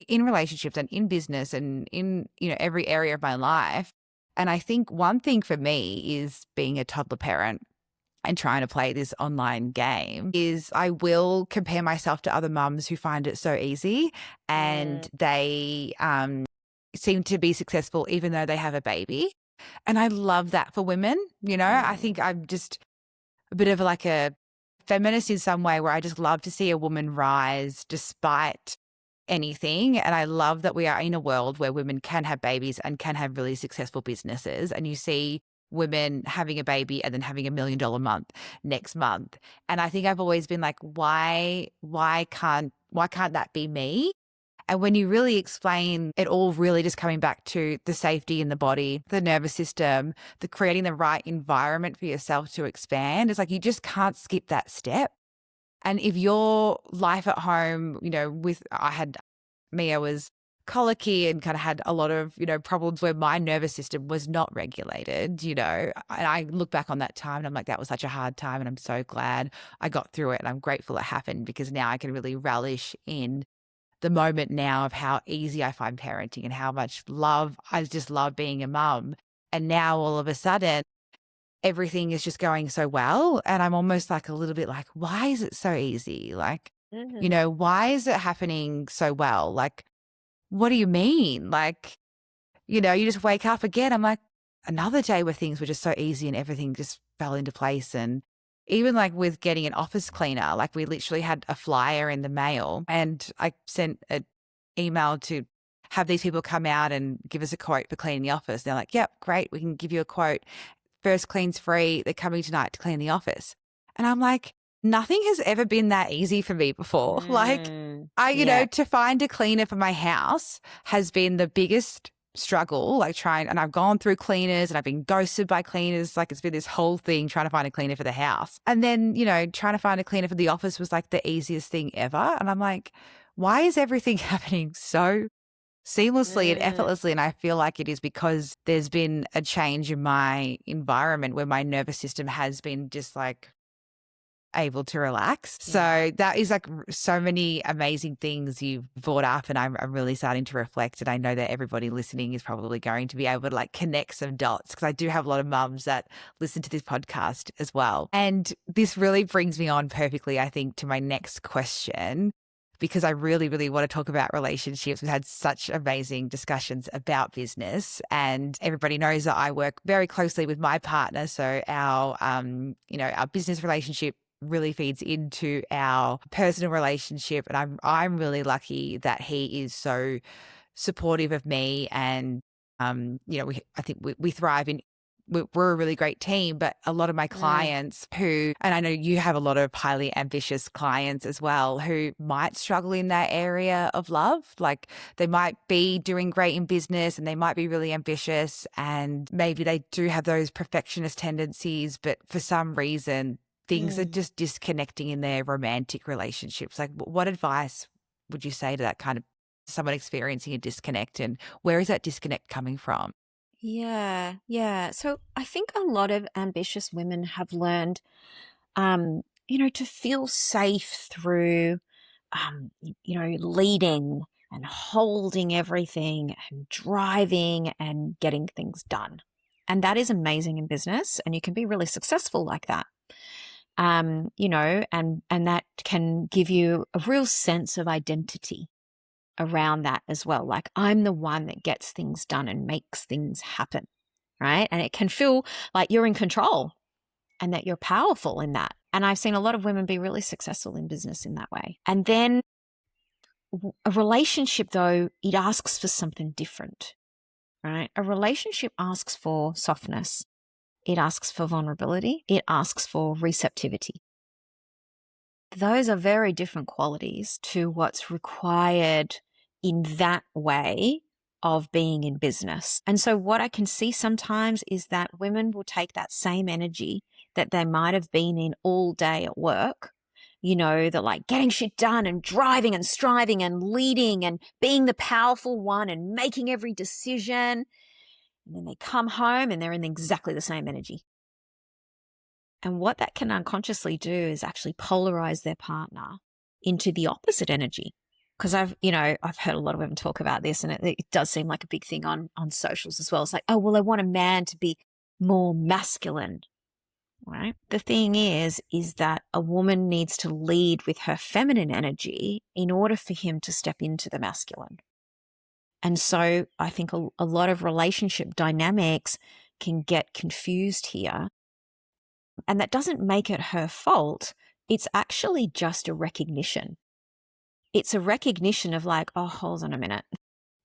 in relationships and in business and in, every area of my life. And I think one thing for me is being a toddler parent and trying to play this online game is I will compare myself to other mums who find it so easy and they seem to be successful even though they have a baby. And I love that for women. I think I'm just a bit of like a feminist in some way where I just love to see a woman rise despite anything. And I love that we are in a world where women can have babies and can have really successful businesses. And you see women having a baby and then having $1 million month next month. And I think I've always been like, why can't that be me? And when you really explain it all, really just coming back to the safety in the body, the nervous system, the creating the right environment for yourself to expand, it's like you just can't skip that step. And if your life at home, Mia was colicky and kind of had a lot of, problems where my nervous system was not regulated, and I look back on that time and I'm like, that was such a hard time and I'm so glad I got through it and I'm grateful it happened because now I can really relish in the moment now of how easy I find parenting and how much I just love being a mum. And now all of a sudden, everything is just going so well. And I'm almost like a little bit like, why is it so easy? Like, why is it happening so well? Like, what do you mean? Like, you just wake up again. I'm like, another day where things were just so easy and everything just fell into place. And even like with getting an office cleaner, like we literally had a flyer in the mail and I sent an email to have these people come out and give us a quote for cleaning the office. They're like, yep, great. We can give you a quote. First clean's free. They're coming tonight to clean the office. And I'm like, nothing has ever been that easy for me before. Like to find a cleaner for my house has been the biggest struggle, like and I've gone through cleaners and I've been ghosted by cleaners. Like it's been this whole thing trying to find a cleaner for the house. And then, trying to find a cleaner for the office was like the easiest thing ever. And I'm like, why is everything happening so seamlessly and effortlessly. And I feel like it is because there's been a change in my environment where my nervous system has been just like able to relax. Yeah. So that is like so many amazing things you've brought up, and I'm really starting to reflect. And I know that everybody listening is probably going to be able to like connect some dots, because I do have a lot of mums that listen to this podcast as well. And this really brings me on perfectly, I think, to my next question, because I really, really want to talk about relationships. We've had such amazing discussions about business, and everybody knows that I work very closely with my partner. So our, our business relationship really feeds into our personal relationship. And I'm really lucky that he is so supportive of me. And, I think we thrive in, we're a really great team. But a lot of my clients and I know you have a lot of highly ambitious clients as well, who might struggle in that area of love. Like they might be doing great in business and they might be really ambitious, and maybe they do have those perfectionist tendencies, but for some reason things are just disconnecting in their romantic relationships. Like what advice would you say to that kind of someone experiencing a disconnect, and where is that disconnect coming from? Yeah, yeah. So I think a lot of ambitious women have learned, to feel safe through, leading and holding everything and driving and getting things done. And that is amazing in business, and you can be really successful like that. And that can give you a real sense of identity around that as well. Like, I'm the one that gets things done and makes things happen, right? And it can feel like you're in control and that you're powerful in that. And I've seen a lot of women be really successful in business in that way. And then a relationship, though, it asks for something different, right? A relationship asks for softness. It asks for vulnerability. It asks for receptivity. Those are very different qualities to what's required in that way of being in business. And so what I can see sometimes is that women will take that same energy that they might have been in all day at work, the like getting shit done and driving and striving and leading and being the powerful one and making every decision. And then they come home and they're in exactly the same energy. And what that can unconsciously do is actually polarize their partner into the opposite energy. Because I've heard a lot of women talk about this, and it does seem like a big thing on socials as well. It's like, oh, well, I want a man to be more masculine, right? The thing is that a woman needs to lead with her feminine energy in order for him to step into the masculine. And so I think a lot of relationship dynamics can get confused here. And that doesn't make it her fault. It's actually just a recognition. It's a recognition of like, oh, hold on a minute.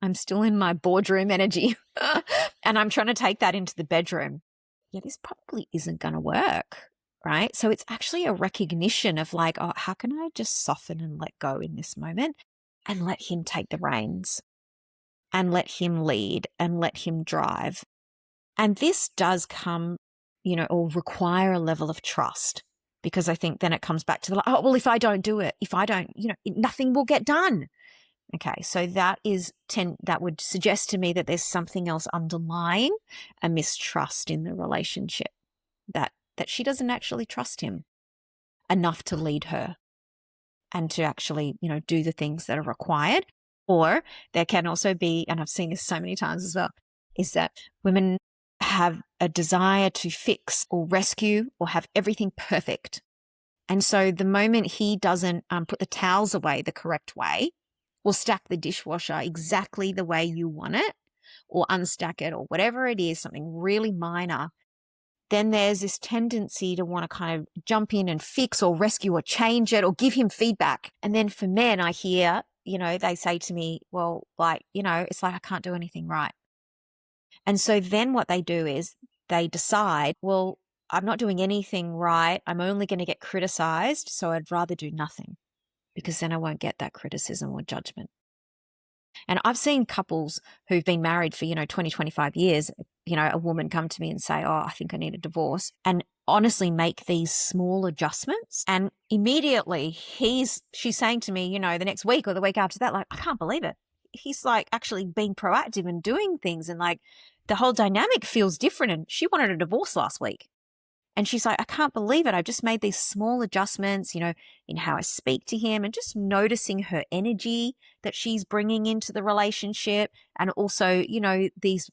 I'm still in my boardroom energy and I'm trying to take that into the bedroom. Yeah, this probably isn't going to work, right? So it's actually a recognition of like, oh, how can I just soften and let go in this moment and let him take the reins and let him lead and let him drive. And this does come, or require a level of trust, because I think then it comes back to the, oh, well, if I don't do it, if I don't, nothing will get done. Okay. So that would suggest to me that there's something else underlying, a mistrust in the relationship, that she doesn't actually trust him enough to lead her and to actually, do the things that are required. Or there can also be, and I've seen this so many times as well, is that women have a desire to fix or rescue or have everything perfect. And so the moment he doesn't put the towels away the correct way, or stack the dishwasher exactly the way you want it, or unstack it, or whatever it is, something really minor, then there's this tendency to want to kind of jump in and fix or rescue or change it or give him feedback. And then for men, I hear, they say to me, well, like, it's like I can't do anything right. And so then what they do is they decide, well, I'm not doing anything right. I'm only going to get criticized. So I'd rather do nothing, because then I won't get that criticism or judgment. And I've seen couples who've been married for, 20, 25 years, a woman come to me and say, oh, I think I need a divorce, and honestly make these small adjustments. And immediately she's saying to me, the next week or the week after that, like, I can't believe it. he's like actually being proactive and doing things, and like the whole dynamic feels different. And she wanted a divorce last week. And she's like, I can't believe it. I've just made these small adjustments, in how I speak to him, and just noticing her energy that she's bringing into the relationship. And also, these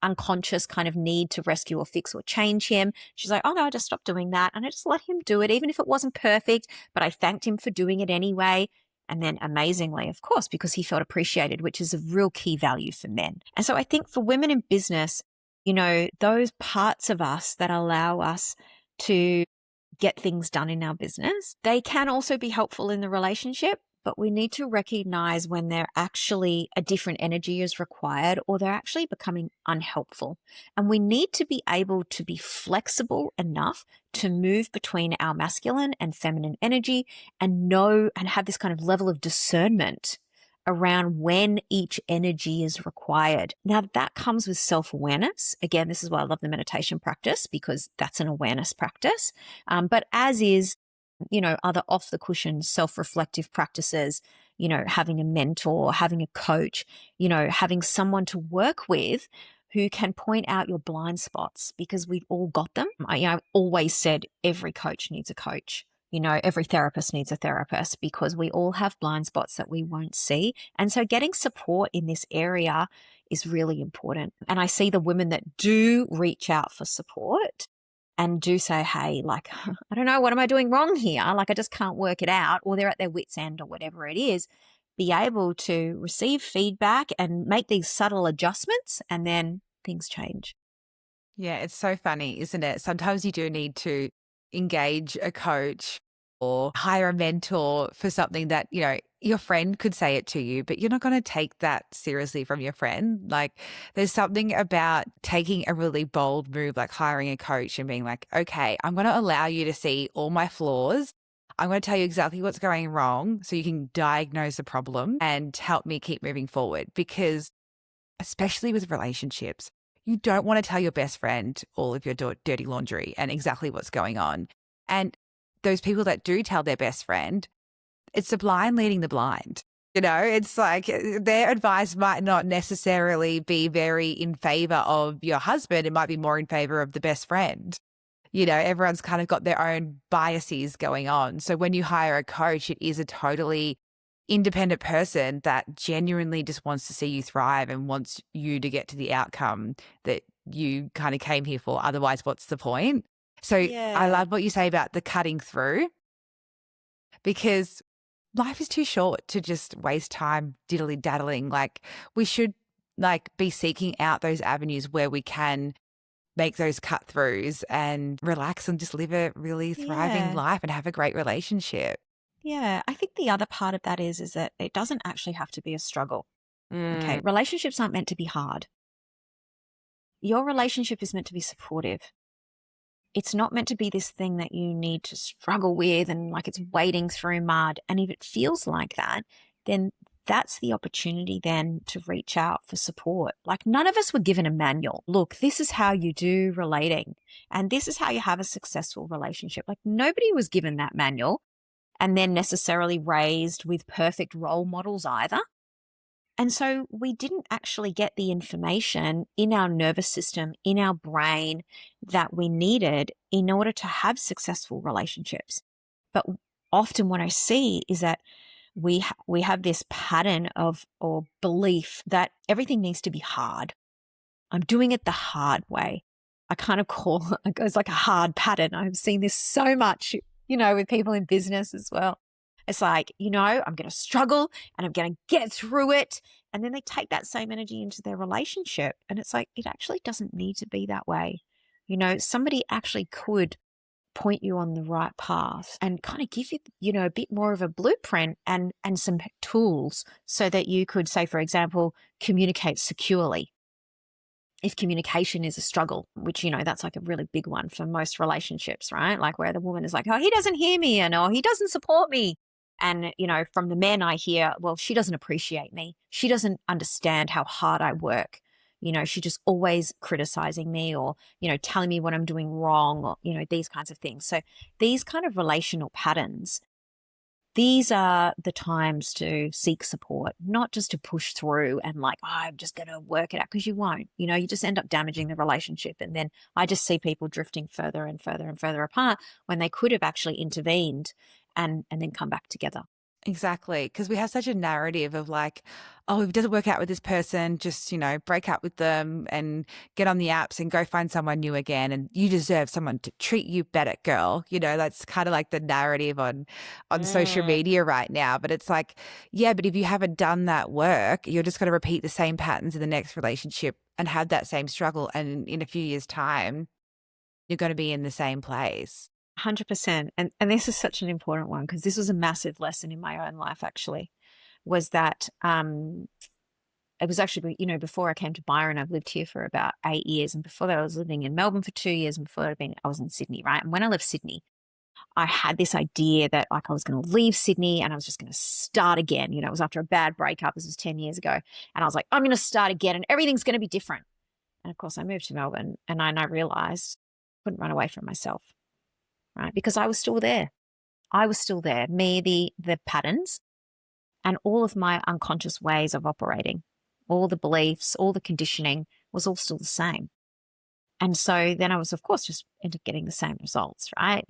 unconscious kind of need to rescue or fix or change him. She's like, oh no, I just stopped doing that. And I just let him do it, even if it wasn't perfect, but I thanked him for doing it anyway. And then amazingly, of course, because he felt appreciated, which is a real key value for men. And so I think for women in business, those parts of us that allow us to get things done in our business, they can also be helpful in the relationship, but we need to recognize when they're actually a different energy is required, or they're actually becoming unhelpful. And we need to be able to be flexible enough to move between our masculine and feminine energy and know and have this kind of level of discernment around when each energy is required. Now, that comes with self-awareness. Again, this is why I love the meditation practice, because that's an awareness practice. But as is, other off-the-cushion self-reflective practices, having a mentor, having a coach, having someone to work with who can point out your blind spots, because we've all got them. I've always said every coach needs a coach. Every therapist needs a therapist, because we all have blind spots that we won't see. And so getting support in this area is really important. And I see the women that do reach out for support and do say, hey, like, I don't know, what am I doing wrong here? Like, I just can't work it out, or they're at their wit's end or whatever it is, be able to receive feedback and make these subtle adjustments, and then things change. Yeah, it's so funny, isn't it? Sometimes you do need to engage a coach or hire a mentor for something that, your friend could say it to you, but you're not going to take that seriously from your friend. Like, there's something about taking a really bold move, like hiring a coach and being like, okay, I'm going to allow you to see all my flaws. I'm going to tell you exactly what's going wrong so you can diagnose the problem and help me keep moving forward. Because especially with relationships, you don't want to tell your best friend all of your dirty laundry and exactly what's going on. And those people that do tell their best friend, it's the blind leading the blind. It's like their advice might not necessarily be very in favor of your husband. It might be more in favor of the best friend. Everyone's kind of got their own biases going on. So when you hire a coach, it is a totally independent person that genuinely just wants to see you thrive and wants you to get to the outcome that you kind of came here for. Otherwise, what's the point? So I love what you say about the cutting through, because life is too short to just waste time diddly-daddling. Like, we should be seeking out those avenues where we can make those cut throughs and relax and just live a really thriving life and have a great relationship. Yeah, I think the other part of that is that it doesn't actually have to be a struggle. Okay, relationships aren't meant to be hard. Your relationship is meant to be supportive. It's not meant to be this thing that you need to struggle with and like it's wading through mud. And if it feels like that, then that's the opportunity then to reach out for support. Like, none of us were given a manual. Look, this is how you do relating, and this is how you have a successful relationship. Like, nobody was given that manual and then necessarily raised with perfect role models either. And so we didn't actually get the information in our nervous system, in our brain, that we needed in order to have successful relationships. But often what I see is that we have this pattern of or belief that everything needs to be hard. I'm doing it the hard way. I kind of call it goes like a hard pattern. I've seen this so much, with people in business as well. It's like, I'm going to struggle and I'm going to get through it. And then they take that same energy into their relationship. And it's like, it actually doesn't need to be that way. Somebody actually could point you on the right path and kind of give you, a bit more of a blueprint and some tools so that you could, say, for example, communicate securely. If communication is a struggle, which, that's like a really big one for most relationships, right? Like, where the woman is like, oh, he doesn't hear me, and or he doesn't support me. And, from the men I hear, well, she doesn't appreciate me. She doesn't understand how hard I work. She's just always criticizing me or, telling me what I'm doing wrong or, these kinds of things. So these kind of relational patterns these are the times to seek support, not just to push through and like, oh, I'm just going to work it out, because you won't. You just end up damaging the relationship. And then I just see people drifting further and further and further apart when they could have actually intervened and then come back together. Exactly. Because we have such a narrative of like, oh, if it doesn't work out with this person, just, break up with them and get on the apps and go find someone new again. And you deserve someone to treat you better, girl. That's kind of like the narrative on social media right now. But it's like, yeah, but if you haven't done that work, you're just going to repeat the same patterns in the next relationship and have that same struggle. And in a few years' time, you're going to be in the same place. 100%. And this is such an important one, because this was a massive lesson in my own life, actually, was that it was actually, before I came to Byron, I've lived here for about 8 years. And before that, I was living in Melbourne for 2 years. And before that, I was in Sydney, right? And when I left Sydney, I had this idea that like I was going to leave Sydney and I was just going to start again. It was after a bad breakup. This was 10 years ago. And I was like, I'm going to start again and everything's going to be different. And of course, I moved to Melbourne and I realized I couldn't run away from myself. Right? Because I was still there. I was still there. Me, the patterns and all of my unconscious ways of operating, all the beliefs, all the conditioning was all still the same. And so then I was, of course, just ended up getting the same results, right?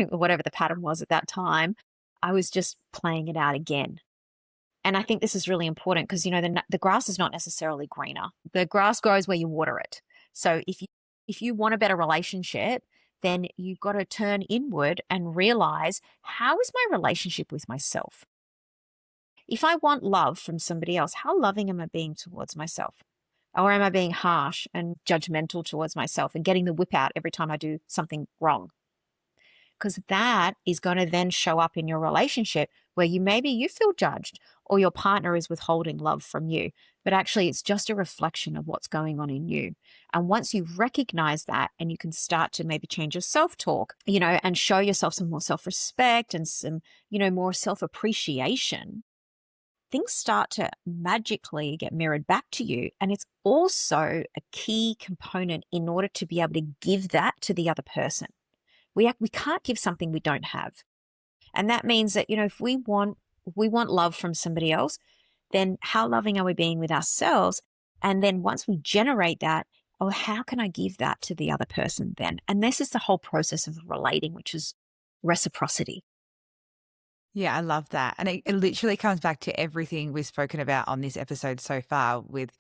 Whatever the pattern was at that time, I was just playing it out again. And I think this is really important because, the grass is not necessarily greener. The grass grows where you water it. So if you want a better relationship, then you've got to turn inward and realize, how is my relationship with myself? If I want love from somebody else, how loving am I being towards myself? Or am I being harsh and judgmental towards myself and getting the whip out every time I do something wrong? Because that is going to then show up in your relationship where maybe you feel judged or your partner is withholding love from you. But actually, it's just a reflection of what's going on in you. And once you recognize that and you can start to maybe change your self-talk, and show yourself some more self-respect and some, more self-appreciation, things start to magically get mirrored back to you. And it's also a key component in order to be able to give that to the other person. We can't give something we don't have. And that means that, if we want love from somebody else, then how loving are we being with ourselves? And then once we generate that, how can I give that to the other person then? And this is the whole process of relating, which is reciprocity. Yeah, I love that. And it literally comes back to everything we've spoken about on this episode so far with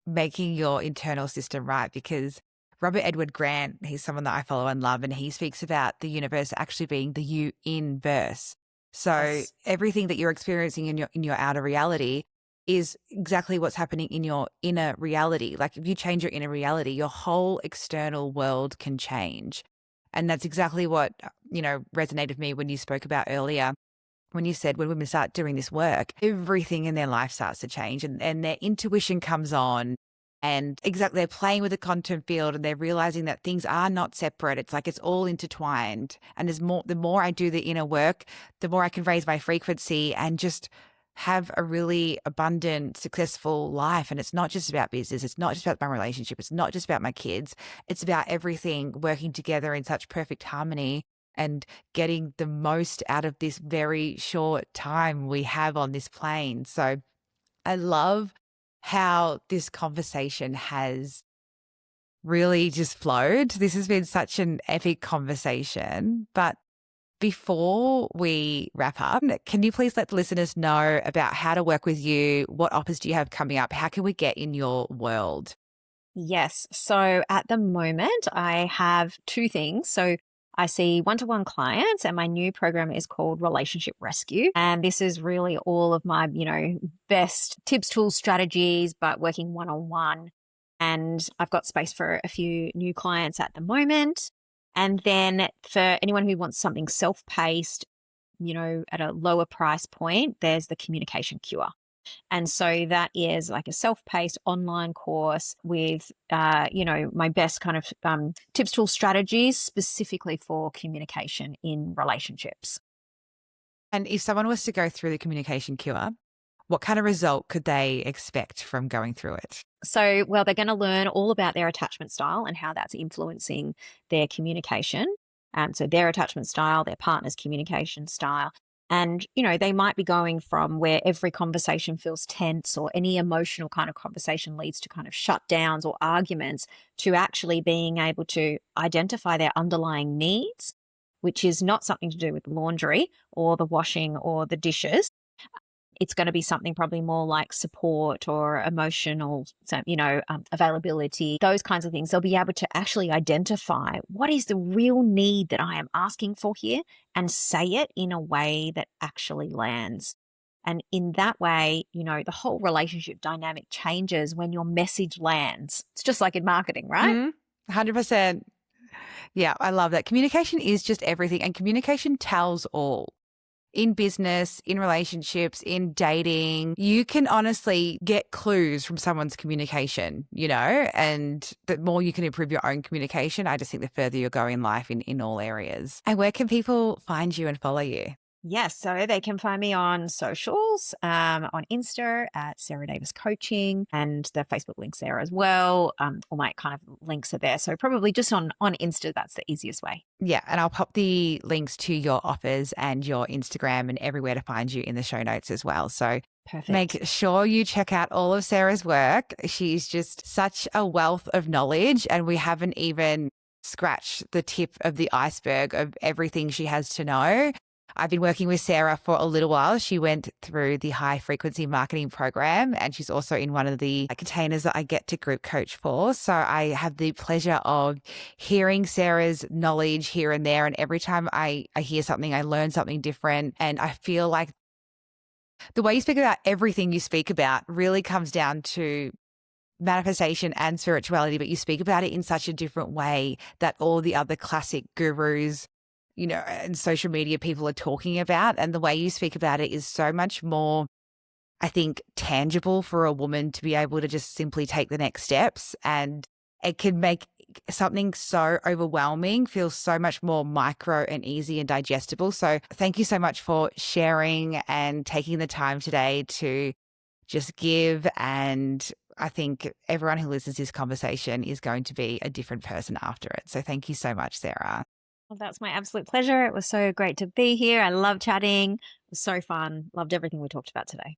making your internal system right, because Robert Edward Grant, he's someone that I follow and love, and he speaks about the universe actually being the you-in-verse. So yes, everything that you're experiencing in your outer reality is exactly what's happening in your inner reality. Like if you change your inner reality, your whole external world can change. And that's exactly what, resonated with me when you spoke about earlier, when you said when women start doing this work, everything in their life starts to change and their intuition comes on. And exactly, they're playing with the quantum field and they're realizing that things are not separate. It's like it's all intertwined. And the more I do the inner work, the more I can raise my frequency and just have a really abundant, successful life. And it's not just about business. It's not just about my relationship. It's not just about my kids. It's about everything working together in such perfect harmony and getting the most out of this very short time we have on this plane. So I love how this conversation has really just flowed. This has been such an epic conversation. But before we wrap up, can you please let the listeners know about how to work with you? What offers do you have coming up? How can we get in your world? Yes. So at the moment, I have two things. So I see one-to-one clients, and my new program is called Relationship Rescue. And this is really all of my, best tips, tools, strategies, but working one-on-one. And I've got space for a few new clients at the moment. And then for anyone who wants something self-paced, at a lower price point, there's the Communication Cure. And so that is like a self-paced online course with, my best kind of tips, tools, strategies specifically for communication in relationships. And if someone was to go through the Communication Cure, what kind of result could they expect from going through it? So, well, they're going to learn all about their attachment style and how that's influencing their communication. So their attachment style, their partner's communication style. And, you know, they might be going from where every conversation feels tense or any emotional kind of conversation leads to kind of shutdowns or arguments, to actually being able to identify their underlying needs, which is not something to do with laundry or the washing or the dishes. It's going to be something probably more like support or emotional, availability, those kinds of things. They'll be able to actually identify what is the real need that I am asking for here and say it in a way that actually lands. And in that way, you know, the whole relationship dynamic changes when your message lands. It's just like in marketing, right? 100%. Yeah, I love that. Communication is just everything, and communication tells all. In business, in relationships, in dating, you can honestly get clues from someone's communication, you know, and the more you can improve your own communication, I just think the further you go in life in all areas. And where can people find you and follow you? Yes, so they can find me on socials, on Insta at Sarah Davis Coaching, and the Facebook links there as well. All my kind of links are there. So probably just on Insta, that's the easiest way. Yeah, and I'll pop the links to your offers and your Instagram and everywhere to find you in the show notes as well. So Perfect. make sure you check out all of Sarah's work. She's just such a wealth of knowledge, and we haven't even scratched the tip of the iceberg of everything she has to know. I've been working with Sarah for a little while. She went through the high frequency marketing program, and she's also in one of the containers that I get to group coach for. So I have the pleasure of hearing Sarah's knowledge here and there. And every time I hear something, I learn something different. And I feel like the way you speak about everything you speak about really comes down to manifestation and spirituality, but you speak about it in such a different way that all the other classic gurus, you know, and social media people are talking about. And the way you speak about it is so much more, I think, tangible for a woman to be able to just simply take the next steps. And it can make something so overwhelming feel so much more micro and easy and digestible. So thank you so much for sharing and taking the time today to just give. And I think everyone who listens to this conversation is going to be a different person after it. So thank you so much, Sarah. Well, that's my absolute pleasure. It was so great to be here. I love chatting. It was so fun. Loved everything we talked about today.